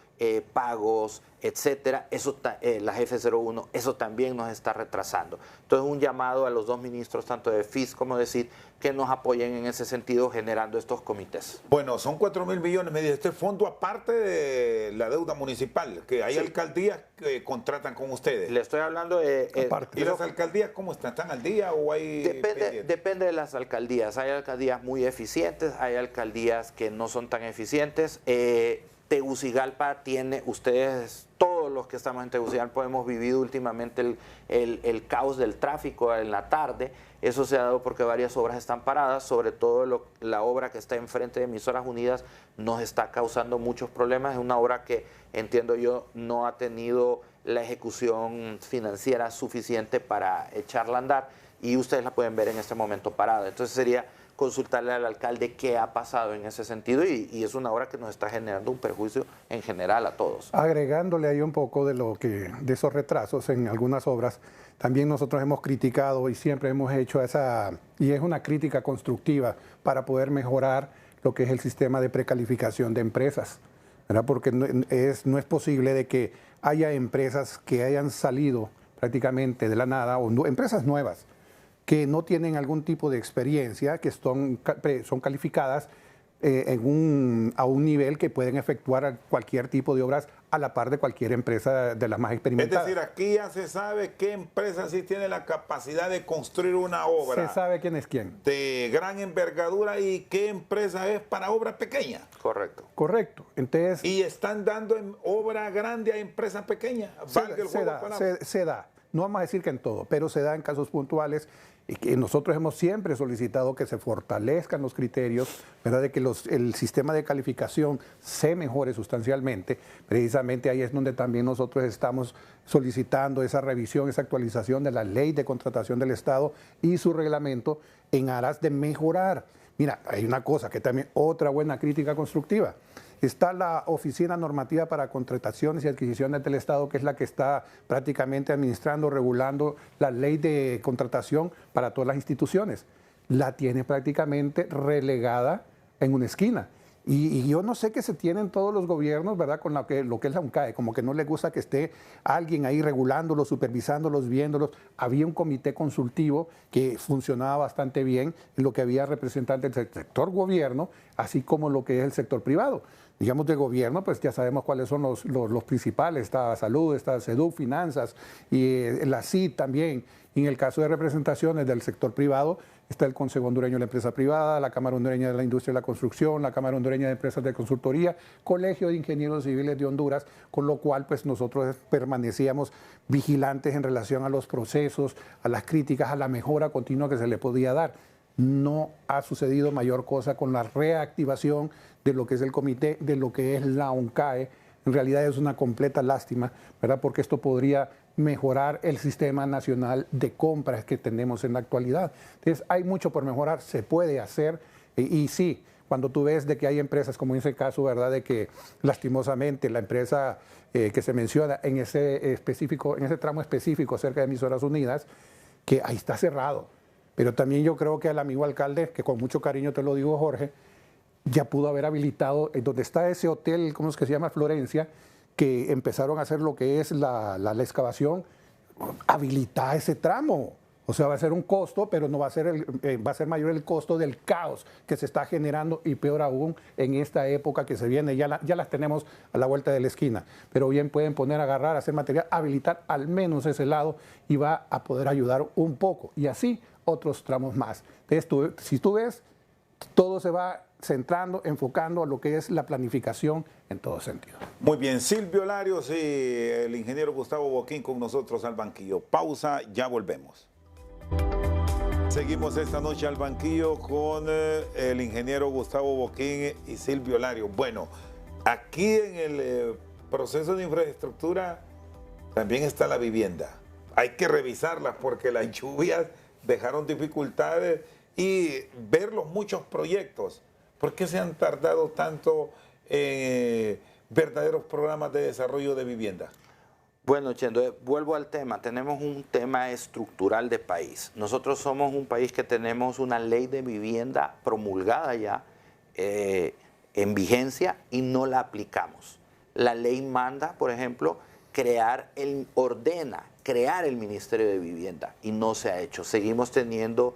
Speaker 2: pagos, etcétera. Eso las F-01, eso también nos está retrasando. Entonces, un llamado a los dos ministros, tanto de FIS como de CIT, que nos apoyen en ese sentido generando estos comités.
Speaker 1: Bueno, son 4.000 millones, me dice, este fondo aparte de la deuda municipal, que hay alcaldías que contratan con ustedes.
Speaker 2: Le estoy hablando de...
Speaker 1: ¿Y las alcaldías cómo están? ¿Están al día o hay...?
Speaker 2: Depende de las alcaldías. Hay alcaldías muy eficientes, hay alcaldías que no son tan eficientes. Tegucigalpa tiene, ustedes, todos los que estamos en Tegucigalpa hemos vivido últimamente el caos del tráfico en la tarde. Eso se ha dado porque varias obras están paradas, sobre todo la obra que está enfrente de Emisoras Unidas nos está causando muchos problemas. Es una obra que, entiendo yo, no ha tenido la ejecución financiera suficiente para echarla a andar y ustedes la pueden ver en este momento parada. Entonces sería consultarle al alcalde qué ha pasado en ese sentido y es una obra que nos está generando un perjuicio en general a todos.
Speaker 3: Agregándole ahí un poco de esos retrasos en algunas obras, también nosotros hemos criticado y siempre hemos hecho y es una crítica constructiva para poder mejorar lo que es el sistema de precalificación de empresas, ¿verdad? Porque no es posible de que haya empresas que hayan salido prácticamente de la nada o empresas nuevas que no tienen algún tipo de experiencia, que son calificadas a un nivel que pueden efectuar cualquier tipo de obras a la par de cualquier empresa de las más experimentadas.
Speaker 1: Es decir, aquí ya se sabe qué empresa sí tiene la capacidad de construir una obra.
Speaker 3: Se sabe quién es quién.
Speaker 1: De gran envergadura y qué empresa es para obra pequeña.
Speaker 2: Correcto.
Speaker 3: Correcto. Entonces,
Speaker 1: y están dando en obra grande a empresas pequeñas.
Speaker 3: Se da. No vamos a decir que en todo, pero se da en casos puntuales y que nosotros hemos siempre solicitado que se fortalezcan los criterios, ¿verdad? De que el sistema de calificación se mejore sustancialmente. Precisamente ahí es donde también nosotros estamos solicitando esa revisión, esa actualización de la Ley de Contratación del Estado y su reglamento en aras de mejorar. Mira, hay una cosa que también, otra buena crítica constructiva. Está la Oficina Normativa para Contrataciones y Adquisiciones del Estado, que es la que está prácticamente administrando, regulando la ley de contratación para todas las instituciones. La tiene prácticamente relegada en una esquina. Y yo no sé qué se tienen todos los gobiernos, ¿verdad?, con lo que es la UNCAE, como que no les gusta que esté alguien ahí regulándolos, supervisándolos, viéndolos. Había un comité consultivo que funcionaba bastante bien, en lo que había representantes del sector gobierno, así como lo que es el sector privado. Digamos, de gobierno, pues ya sabemos cuáles son los principales. Está Salud, está SEDUC, Finanzas, y la CID también. Y en el caso de representaciones del sector privado, está el Consejo Hondureño de la Empresa Privada, la Cámara Hondureña de la Industria de la Construcción, la Cámara Hondureña de Empresas de Consultoría, Colegio de Ingenieros Civiles de Honduras, con lo cual pues nosotros permanecíamos vigilantes en relación a los procesos, a las críticas, a la mejora continua que se le podía dar. No ha sucedido mayor cosa con la reactivación de lo que es el comité, de lo que es la ONCAE. En realidad es una completa lástima, ¿verdad? Porque esto podría mejorar el sistema nacional de compras que tenemos en la actualidad. Entonces, hay mucho por mejorar, se puede hacer, y sí, cuando tú ves de que hay empresas, como en ese caso, ¿verdad?, de que lastimosamente la empresa que se menciona en ese tramo específico cerca de Emisoras Unidas, que ahí está cerrado. Pero también yo creo que al amigo alcalde, que con mucho cariño te lo digo, Jorge, ya pudo haber habilitado, en donde está ese hotel, ¿cómo es que se llama? Florencia, que empezaron a hacer lo que es la excavación, habilitar ese tramo. O sea, va a ser un costo, pero no va a ser va a ser mayor el costo del caos que se está generando, y peor aún en esta época que se viene. Ya las tenemos a la vuelta de la esquina, pero bien pueden poner, agarrar, hacer material, habilitar al menos ese lado, y va a poder ayudar un poco. Y así otros tramos más. Entonces, si tú ves, todo se va centrando, enfocando a lo que es la planificación en todo sentido.
Speaker 1: Muy bien, Silvio Larios y el ingeniero Gustavo Boquín con nosotros al banquillo. Pausa, ya volvemos. Seguimos esta noche al banquillo con el ingeniero Gustavo Boquín y Silvio Larios. Bueno, aquí en el proceso de infraestructura también está la vivienda. Hay que revisarlas porque las lluvias dejaron dificultades y ver los muchos proyectos. ¿Por qué se han tardado tanto en verdaderos programas de desarrollo de vivienda?
Speaker 2: Bueno, Chendo, vuelvo al tema. Tenemos un tema estructural de país. Nosotros somos un país que tenemos una ley de vivienda promulgada ya en vigencia y no la aplicamos. La ley manda, por ejemplo, ordena crear el Ministerio de Vivienda y no se ha hecho. Seguimos teniendo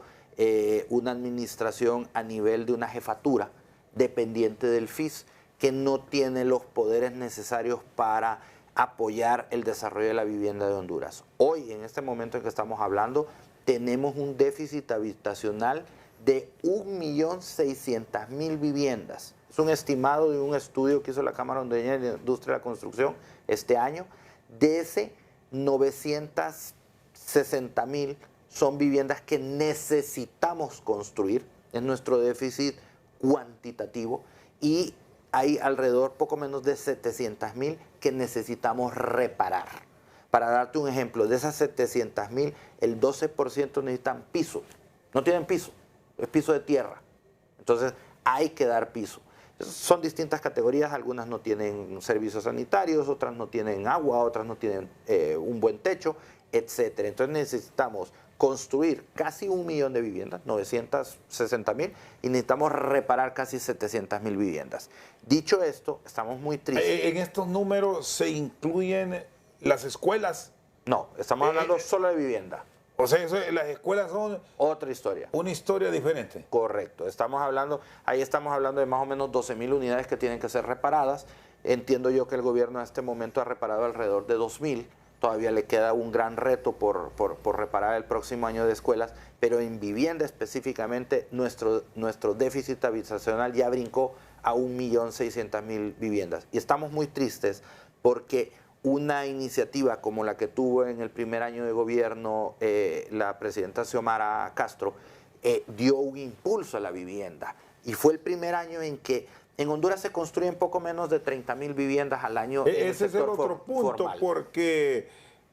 Speaker 2: una administración a nivel de una jefatura dependiente del FIS que no tiene los poderes necesarios para apoyar el desarrollo de la vivienda de Honduras. Hoy, en este momento en que estamos hablando, tenemos un déficit habitacional de 1.600.000 viviendas. Es un estimado de un estudio que hizo la Cámara Hondureña de Industria de la Construcción este año. De ese, 960.000 son viviendas que necesitamos construir. Es nuestro déficit cuantitativo, y hay alrededor poco menos de 700.000 que necesitamos reparar. Para darte un ejemplo, de esas 700.000, el 12% necesitan piso. No tienen piso, es piso de tierra. Entonces hay que dar piso. Son distintas categorías, algunas no tienen servicios sanitarios, otras no tienen agua, otras no tienen un buen techo, etc. Entonces necesitamos construir casi 1 millón de viviendas, 960.000, y necesitamos reparar casi 700.000 viviendas. Dicho esto, estamos muy tristes.
Speaker 1: ¿En estos números se incluyen las escuelas?
Speaker 2: No, estamos hablando solo de vivienda.
Speaker 1: O sea, las escuelas son
Speaker 2: otra historia.
Speaker 1: Una historia diferente.
Speaker 2: Correcto. Ahí estamos hablando de más o menos 12.000 unidades que tienen que ser reparadas. Entiendo yo que el gobierno en este momento ha reparado alrededor de 2.000. Todavía le queda un gran reto por reparar el próximo año de escuelas, pero en vivienda específicamente nuestro déficit habitacional ya brincó a 1.600.000 viviendas. Y estamos muy tristes porque una iniciativa como la que tuvo en el primer año de gobierno la presidenta Xiomara Castro dio un impulso a la vivienda. Y fue el primer año en que en Honduras se construyen poco menos de 30.000 viviendas al año.
Speaker 1: Ese es el otro punto, formal. Porque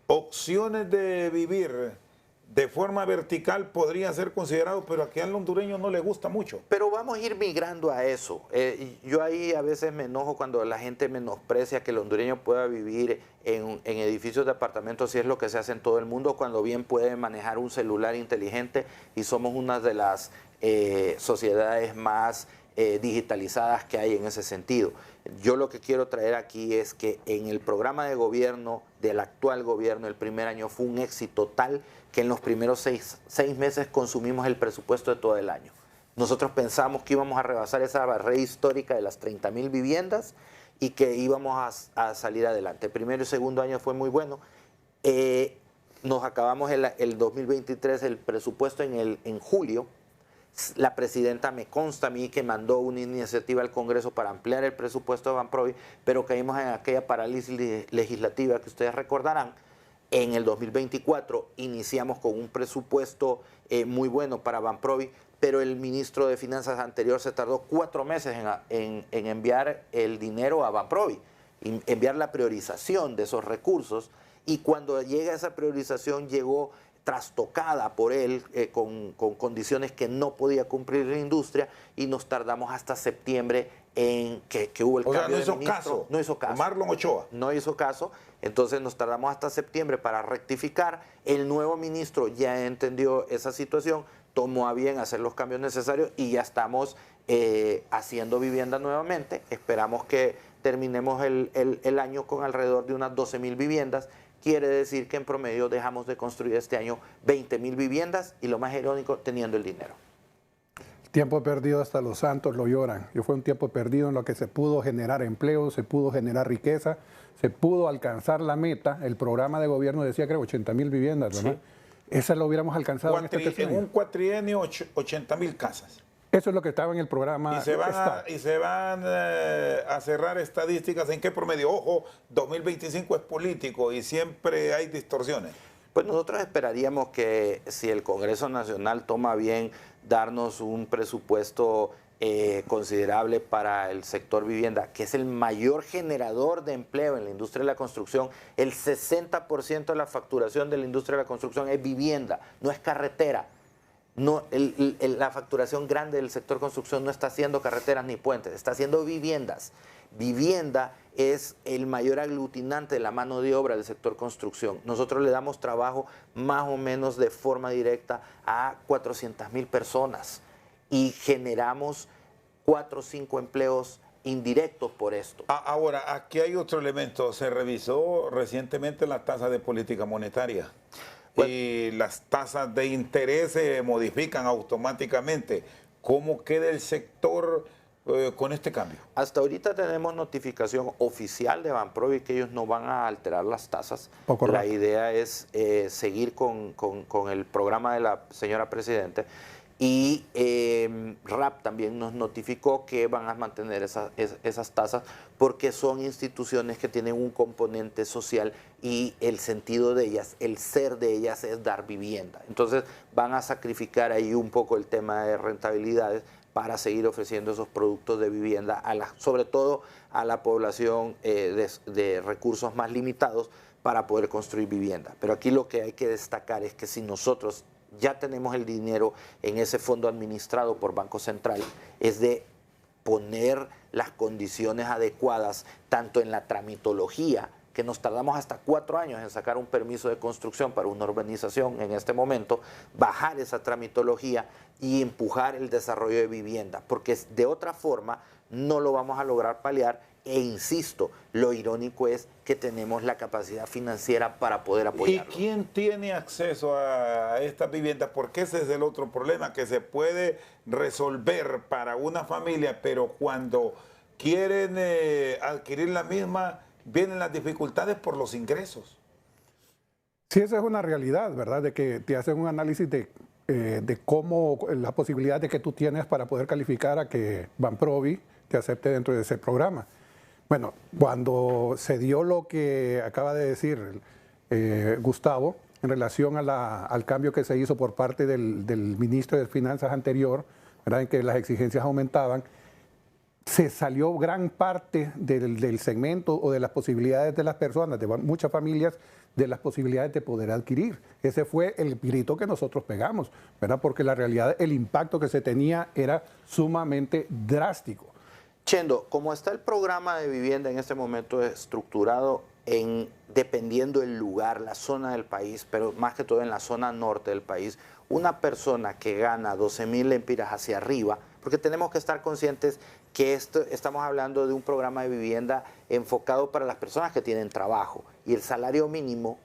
Speaker 1: opciones de vivir de forma vertical podría ser considerado, pero aquí al hondureño no le gusta mucho.
Speaker 2: Pero vamos a ir migrando a eso. Yo ahí a veces me enojo cuando la gente menosprecia que el hondureño pueda vivir en edificios de apartamentos, si es lo que se hace en todo el mundo, cuando bien puede manejar un celular inteligente, y somos una de las sociedades más digitalizadas que hay en ese sentido. Yo lo que quiero traer aquí es que en el programa de gobierno del actual gobierno, el primer año fue un éxito tal que en los primeros seis meses consumimos el presupuesto de todo el año. Nosotros pensamos que íbamos a rebasar esa barrera histórica de las 30.000 viviendas y que íbamos a salir adelante. El primero y segundo año fue muy bueno. Nos acabamos el 2023 el presupuesto en julio. La presidenta me consta a mí que mandó una iniciativa al Congreso para ampliar el presupuesto de Banprovi, pero caímos en aquella parálisis legislativa que ustedes recordarán. En el 2024 iniciamos con un presupuesto muy bueno para Banprovi, pero el ministro de Finanzas anterior se tardó 4 meses en enviar el dinero a Banprovi, enviar la priorización de esos recursos, y cuando llega esa priorización llegó trastocada por él con condiciones que no podía cumplir la industria, y nos tardamos hasta septiembre en que hubo el cambio de ministro. No hizo caso.
Speaker 1: Marlon Ochoa.
Speaker 2: No hizo caso, entonces nos tardamos hasta septiembre para rectificar. El nuevo ministro ya entendió esa situación, tomó a bien hacer los cambios necesarios y ya estamos haciendo vivienda nuevamente. Esperamos que terminemos el año con alrededor de unas 12.000 viviendas. Quiere decir que en promedio dejamos de construir este año 20.000 viviendas y lo más irónico, teniendo el dinero.
Speaker 3: Tiempo perdido, hasta los santos lo lloran. Fue un tiempo perdido en lo que se pudo generar empleo, se pudo generar riqueza, se pudo alcanzar la meta. El programa de gobierno decía, creo, 80.000 viviendas, ¿verdad? Sí. Esa lo hubiéramos alcanzado
Speaker 1: en un cuatrienio, 80.000 casas.
Speaker 3: Eso es lo que estaba en el programa.
Speaker 1: Y se van a cerrar estadísticas. ¿En qué promedio? Ojo, 2025 es político y siempre hay distorsiones.
Speaker 2: Pues nosotros esperaríamos que si el Congreso Nacional toma bien darnos un presupuesto considerable para el sector vivienda, que es el mayor generador de empleo en la industria de la construcción. El 60% de la facturación de la industria de la construcción es vivienda, no es carretera. No, la facturación grande del sector construcción no está haciendo carreteras ni puentes, está haciendo viviendas. Vivienda es el mayor aglutinante de la mano de obra del sector construcción. Nosotros le damos trabajo más o menos de forma directa a 400.000 personas y generamos 4 o 5 empleos indirectos por esto.
Speaker 1: Ahora, aquí hay otro elemento. Se revisó recientemente la tasa de política monetaria. Y las tasas de interés se modifican automáticamente. ¿Cómo queda el sector con este cambio?
Speaker 2: Hasta ahorita tenemos notificación oficial de Banprovi que ellos no van a alterar las tasas. La idea es seguir con el programa de la señora Presidente. Y RAP también nos notificó que van a mantener esas tasas porque son instituciones que tienen un componente social y el sentido de ellas, el ser de ellas es dar vivienda. Entonces van a sacrificar ahí un poco el tema de rentabilidades para seguir ofreciendo esos productos de vivienda, sobre todo a la población de recursos más limitados para poder construir vivienda. Pero aquí lo que hay que destacar es que si nosotros ya tenemos el dinero en ese fondo administrado por Banco Central, es de poner las condiciones adecuadas, tanto en la tramitología, que nos tardamos hasta 4 años en sacar un permiso de construcción para una urbanización en este momento, bajar esa tramitología y empujar el desarrollo de vivienda, porque de otra forma no lo vamos a lograr paliar. E insisto, lo irónico es que tenemos la capacidad financiera para poder apoyarlo.
Speaker 1: ¿Y quién tiene acceso a estas viviendas? Porque ese es el otro problema, que se puede resolver para una familia, pero cuando quieren adquirir la misma, vienen las dificultades por los ingresos.
Speaker 3: Sí, esa es una realidad, ¿verdad? De que te hacen un análisis de cómo la posibilidad de que tú tienes para poder calificar a que Banprovi te acepte dentro de ese programa. Bueno, cuando se dio lo que acaba de decir Gustavo en relación al cambio que se hizo por parte del ministro de Finanzas anterior, ¿verdad? En que las exigencias aumentaban, se salió gran parte del segmento o de las posibilidades de las personas, de muchas familias, de las posibilidades de poder adquirir. Ese fue el grito que nosotros pegamos, ¿verdad? Porque la realidad, el impacto que se tenía era sumamente drástico.
Speaker 2: Chendo, como está el programa de vivienda en este momento estructurado dependiendo del lugar, la zona del país, pero más que todo en la zona norte del país, una persona que gana 12.000 lempiras hacia arriba, porque tenemos que estar conscientes que estamos hablando de un programa de vivienda enfocado para las personas que tienen trabajo y el salario mínimo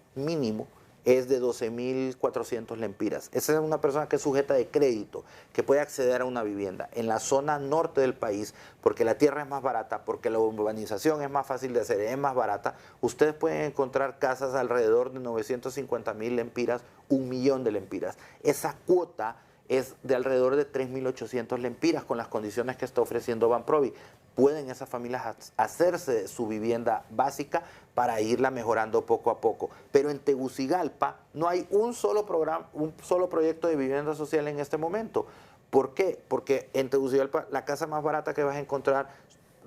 Speaker 2: es de 12.400 lempiras. Esa es una persona que es sujeta de crédito, que puede acceder a una vivienda. En la zona norte del país, porque la tierra es más barata, porque la urbanización es más fácil de hacer, es más barata, ustedes pueden encontrar casas alrededor de 950.000 lempiras, 1.000.000 de lempiras. Esa cuota es de alrededor de 3.800 lempiras con las condiciones que está ofreciendo Banprovi. Pueden esas familias hacerse su vivienda básica para irla mejorando poco a poco. Pero en Tegucigalpa no hay un solo proyecto de vivienda social en este momento. ¿Por qué? Porque en Tegucigalpa la casa más barata que vas a encontrar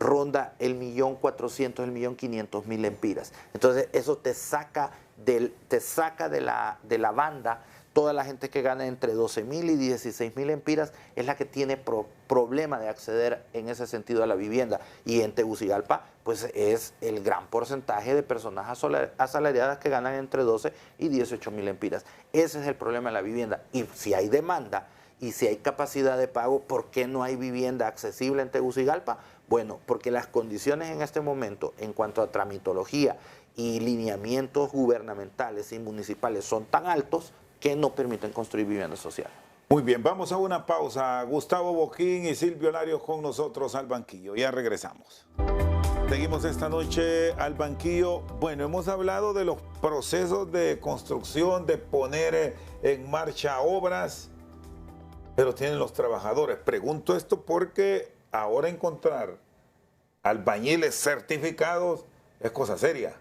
Speaker 2: ronda el 1.400.000, el 1.500.000 lempiras. Entonces eso te saca de la banda. Toda la gente que gana entre 12.000 y 16.000 lempiras es la que tiene problema de acceder en ese sentido a la vivienda. Y en Tegucigalpa, pues es el gran porcentaje de personas asalariadas que ganan entre 12 y 18.000 lempiras. Ese es el problema de la vivienda. Y si hay demanda Y si hay capacidad de pago, ¿por qué no hay vivienda accesible en Tegucigalpa? Bueno, porque las condiciones en este momento, en cuanto a tramitología y lineamientos gubernamentales y municipales, son tan altos que no permiten construir vivienda social.
Speaker 1: Muy bien, vamos a una pausa. Gustavo Boquín y Silvio Larios con nosotros al banquillo. Ya regresamos. Seguimos esta noche al banquillo. Bueno, hemos hablado de los procesos de construcción, de poner en marcha obras, pero tienen los trabajadores. Pregunto esto porque ahora encontrar albañiles certificados es cosa seria.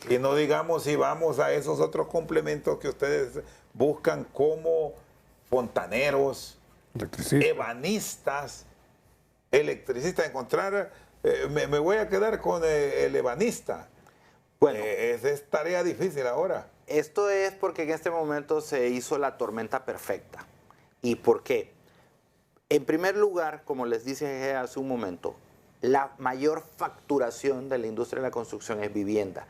Speaker 1: Y no digamos si vamos a esos otros complementos que ustedes buscan como fontaneros, ebanistas, electricistas. Encontrar, me voy a quedar con el ebanista. Bueno, es tarea difícil ahora.
Speaker 2: Esto es porque en este momento se hizo la tormenta perfecta. ¿Y por qué? En primer lugar, como les dije hace un momento, la mayor facturación de la industria de la construcción es vivienda.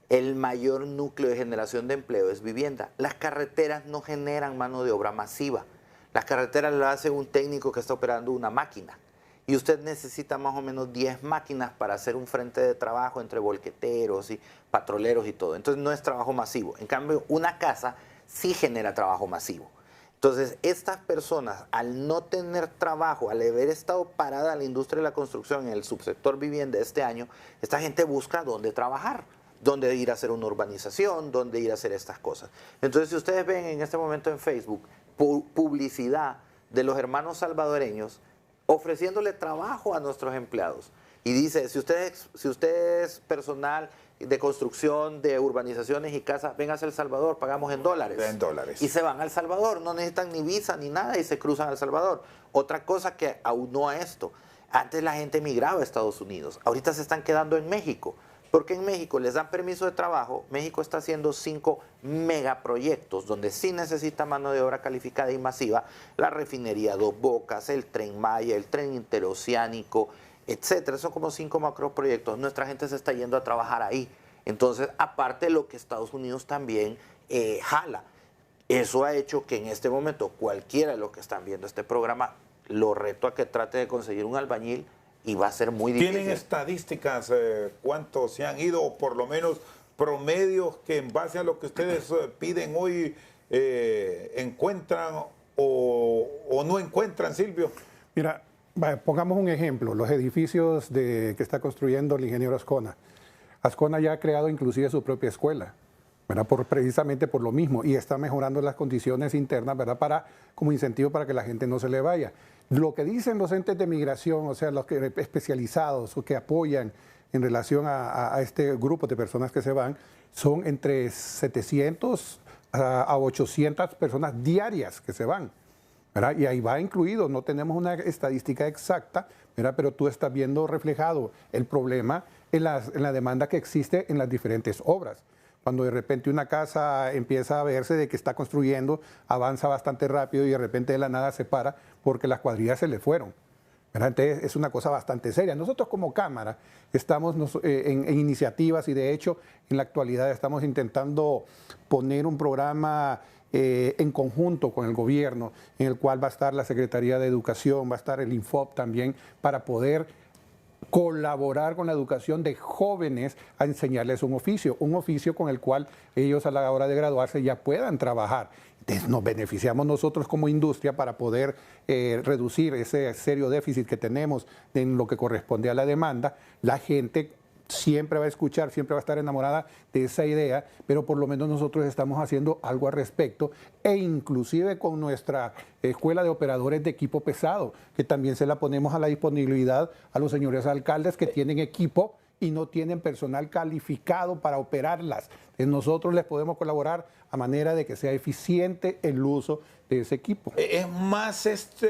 Speaker 2: El mayor núcleo de generación de empleo es vivienda. Las carreteras no generan mano de obra masiva. Las carreteras lo hace un técnico que está operando una máquina. Y usted necesita más o menos 10 máquinas para hacer un frente de trabajo entre volqueteros y patroleros y todo. Entonces no es trabajo masivo. En cambio, una casa sí genera trabajo masivo. Entonces, estas personas, al no tener trabajo, al haber estado parada la industria de la construcción en el subsector vivienda este año, esta gente busca dónde trabajar, dónde ir a hacer una urbanización, dónde ir a hacer estas cosas. Entonces, si ustedes ven en este momento en Facebook publicidad de los hermanos salvadoreños ofreciéndole trabajo a nuestros empleados. Y dice, si usted es personal de construcción, de urbanizaciones y casas, venga a El Salvador, pagamos en dólares.
Speaker 1: En dólares.
Speaker 2: Y se van a El Salvador, no necesitan ni visa ni nada y se cruzan a El Salvador. Otra cosa que aunó a esto, antes la gente migraba a Estados Unidos, ahorita se están quedando en México, porque en México les dan permiso de trabajo. México está haciendo 5 megaproyectos donde sí necesita mano de obra calificada y masiva, la refinería Dos Bocas, el Tren Maya, el tren interoceánico, etcétera. Son como 5 macroproyectos. Nuestra gente se está yendo a trabajar ahí. Entonces, aparte de lo que Estados Unidos también jala. Eso ha hecho que en este momento cualquiera de los que están viendo este programa lo reto a que trate de conseguir un albañil y va a ser muy difícil.
Speaker 1: ¿Tienen estadísticas cuántos se han ido o por lo menos promedios que en base a lo que ustedes piden hoy encuentran o no encuentran, Silvio?
Speaker 3: Mira, pongamos un ejemplo, los edificios que está construyendo el ingeniero Ascona. Ascona ya ha creado inclusive su propia escuela, ¿verdad? Precisamente por lo mismo, y está mejorando las condiciones internas, ¿verdad? Como incentivo para que la gente no se le vaya. Lo que dicen los entes de migración, o sea, los que especializados o que apoyan en relación a este grupo de personas que se van, son entre 700 a 800 personas diarias que se van, ¿verdad? Y ahí va incluido, no tenemos una estadística exacta, ¿verdad? Pero tú estás viendo reflejado el problema en la demanda que existe en las diferentes obras. Cuando de repente una casa empieza a verse de que está construyendo, avanza bastante rápido y de repente de la nada se para porque las cuadrillas se le fueron, ¿verdad? Entonces es una cosa bastante seria. Nosotros como Cámara estamos en iniciativas y de hecho en la actualidad estamos intentando poner un programa en conjunto con el gobierno en el cual va a estar la Secretaría de Educación, va a estar el Infop también para poder colaborar con la educación de jóvenes a enseñarles un oficio con el cual ellos a la hora de graduarse ya puedan trabajar. Entonces nos beneficiamos nosotros como industria para poder reducir ese serio déficit que tenemos en lo que corresponde a la demanda. La gente siempre va a escuchar, siempre va a estar enamorada de esa idea, pero por lo menos nosotros estamos haciendo algo al respecto e inclusive con nuestra escuela de operadores de equipo pesado, que también se la ponemos a la disponibilidad a los señores alcaldes que tienen equipo y no tienen personal calificado para operarlas. Entonces nosotros les podemos colaborar a manera de que sea eficiente el uso de ese equipo.
Speaker 1: ¿Es más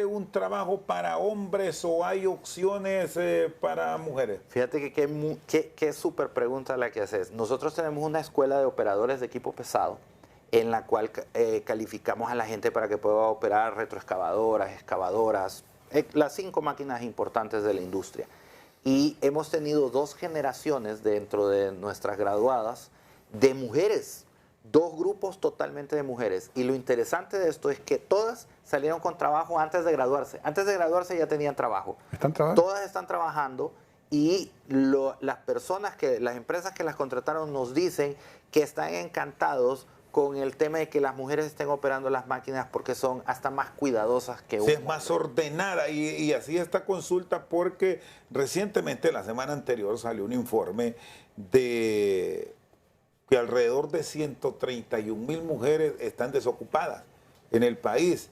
Speaker 1: un trabajo para hombres o hay opciones para mujeres?
Speaker 2: Fíjate que súper pregunta la que haces. Nosotros tenemos una escuela de operadores de equipo pesado en la cual calificamos a la gente para que pueda operar retroexcavadoras, excavadoras, las 5 máquinas importantes de la industria. Y hemos tenido 2 generaciones dentro de nuestras graduadas de mujeres 2 grupos totalmente de mujeres. Y lo interesante de esto es que todas salieron con trabajo antes de graduarse. Antes de graduarse ya tenían trabajo.
Speaker 3: ¿Están trabajando?
Speaker 2: Todas están trabajando y las empresas que las contrataron nos dicen que están encantados con el tema de que las mujeres estén operando las máquinas porque son hasta más cuidadosas que
Speaker 1: Sí, es más ordenada y así esta consulta porque recientemente, la semana anterior, salió un informe de que alrededor de 131,000 mujeres están desocupadas en el país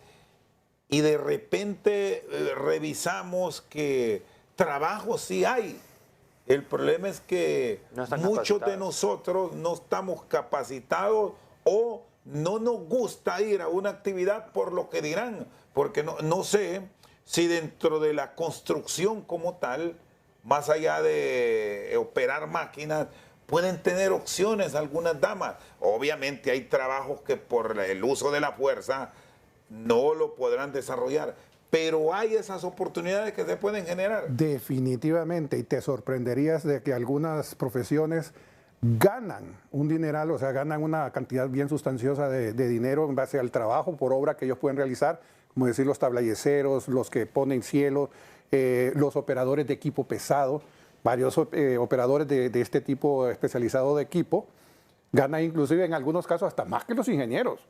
Speaker 1: y de repente revisamos que trabajo sí hay. El problema es que
Speaker 2: No están
Speaker 1: muchos de
Speaker 2: capacitados.
Speaker 1: nosotros no estamos capacitados o no nos gusta ir a una actividad por lo que dirán, porque no sé si dentro de la construcción como tal, más allá de operar máquinas, pueden tener opciones algunas damas. Obviamente hay trabajos que por el uso de la fuerza no lo podrán desarrollar, pero hay esas oportunidades que se pueden generar.
Speaker 3: Definitivamente, y te sorprenderías de que algunas profesiones ganan un dineral, o sea, ganan una cantidad bien sustanciosa de dinero en base al trabajo por obra que ellos pueden realizar, como decir los tablayeceros, los que ponen cielo, los operadores de equipo pesado, varios operadores de este tipo especializado de equipo, ganan inclusive en algunos casos hasta más que los ingenieros.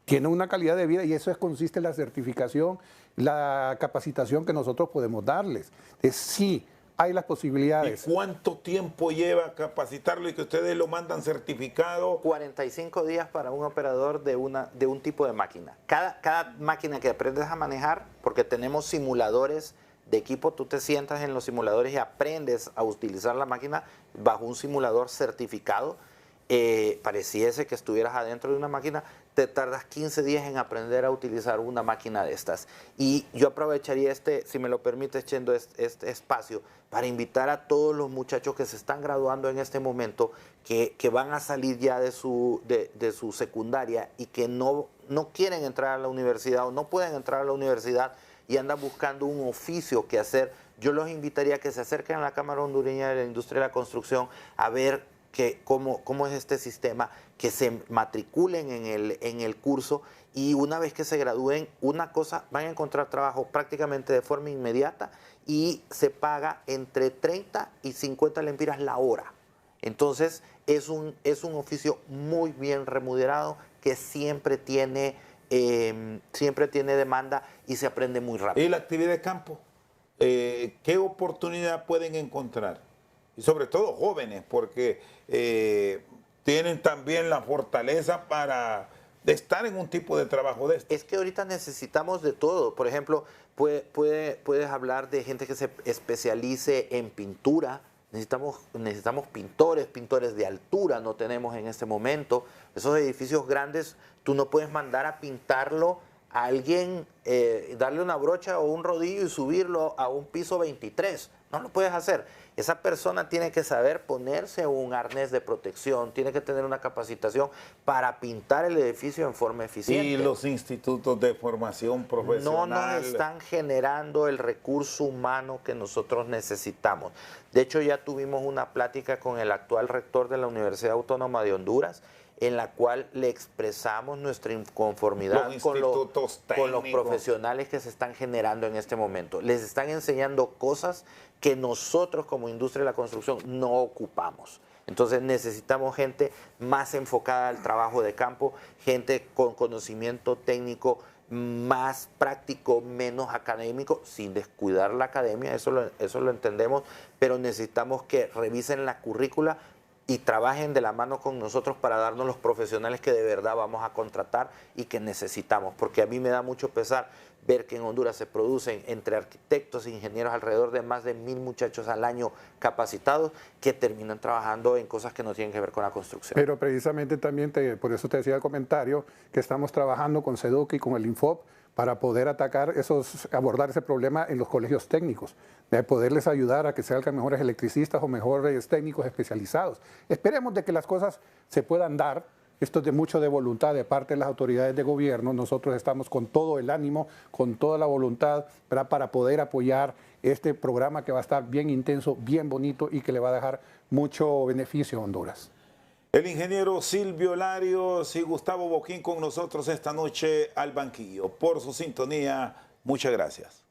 Speaker 3: Tienen una calidad de vida y eso consiste en la certificación, la capacitación que nosotros podemos darles. Sí, hay las
Speaker 1: ¿Y
Speaker 3: posibilidades.
Speaker 1: cuánto tiempo lleva capacitarlo y que ustedes lo mandan certificado?
Speaker 2: 45 días para un operador de un tipo de máquina. Cada máquina que aprendes a manejar, porque tenemos simuladores de equipo, tú te sientas en los simuladores y aprendes a utilizar la máquina bajo un simulador certificado. Pareciese que estuvieras adentro de una máquina, te tardas 15 días en aprender a utilizar una máquina de estas. Y yo aprovecharía si me lo permite, Chendo, este espacio para invitar a todos los muchachos que se están graduando en este momento, que van a salir ya de su secundaria y que no quieren entrar a la universidad o no pueden entrar a la universidad y andan buscando un oficio que hacer. Yo los invitaría a que se acerquen a la Cámara Hondureña de la Industria de la Construcción a ver cómo es este sistema, que se matriculen en el curso y una vez que se gradúen, van a encontrar trabajo prácticamente de forma inmediata y se paga entre 30 y 50 lempiras la hora. Entonces es un oficio muy bien remunerado que siempre tiene demanda y se aprende muy rápido.
Speaker 1: ¿Y la actividad de campo? ¿Qué oportunidad pueden encontrar? Y sobre todo jóvenes, porque tienen también la fortaleza para estar en un tipo de trabajo de este.
Speaker 2: Es que ahorita necesitamos de todo. Por ejemplo, puedes hablar de gente que se especialice en pintura. Necesitamos pintores de altura, no tenemos en este momento. Esos edificios grandes, tú no puedes mandar a pintarlo a alguien, darle una brocha o un rodillo y subirlo a un piso 23. No lo puedes hacer. Esa persona tiene que saber ponerse un arnés de protección, tiene que tener una capacitación para pintar el edificio en forma eficiente.
Speaker 1: Y los institutos de formación profesional.
Speaker 2: No nos están generando el recurso humano que nosotros necesitamos. De hecho, ya tuvimos una plática con el actual rector de la Universidad Autónoma de Honduras, en la cual le expresamos nuestra inconformidad con los profesionales que se están generando en este momento. Les están enseñando cosas que nosotros como industria de la construcción no ocupamos. Entonces necesitamos gente más enfocada al trabajo de campo, gente con conocimiento técnico más práctico, menos académico, sin descuidar la academia, eso lo entendemos, pero necesitamos que revisen la currícula y trabajen de la mano con nosotros para darnos los profesionales que de verdad vamos a contratar y que necesitamos. Porque a mí me da mucho pesar ver que en Honduras se producen entre arquitectos e ingenieros alrededor de más de 1,000 muchachos al año capacitados que terminan trabajando en cosas que no tienen que ver con la construcción.
Speaker 3: Pero precisamente también, por eso te decía el comentario, que estamos trabajando con SEDUC y con el INFOP para poder abordar ese problema en los colegios técnicos, de poderles ayudar a que salgan mejores electricistas o mejores técnicos especializados. Esperemos de que las cosas se puedan dar. Esto es de mucho de voluntad de parte de las autoridades de gobierno. Nosotros estamos con todo el ánimo, con toda la voluntad, ¿verdad?, para poder apoyar este programa que va a estar bien intenso, bien bonito y que le va a dejar mucho beneficio a Honduras.
Speaker 1: El ingeniero Silvio Larios y Gustavo Boquín con nosotros esta noche al banquillo. Por su sintonía, muchas gracias.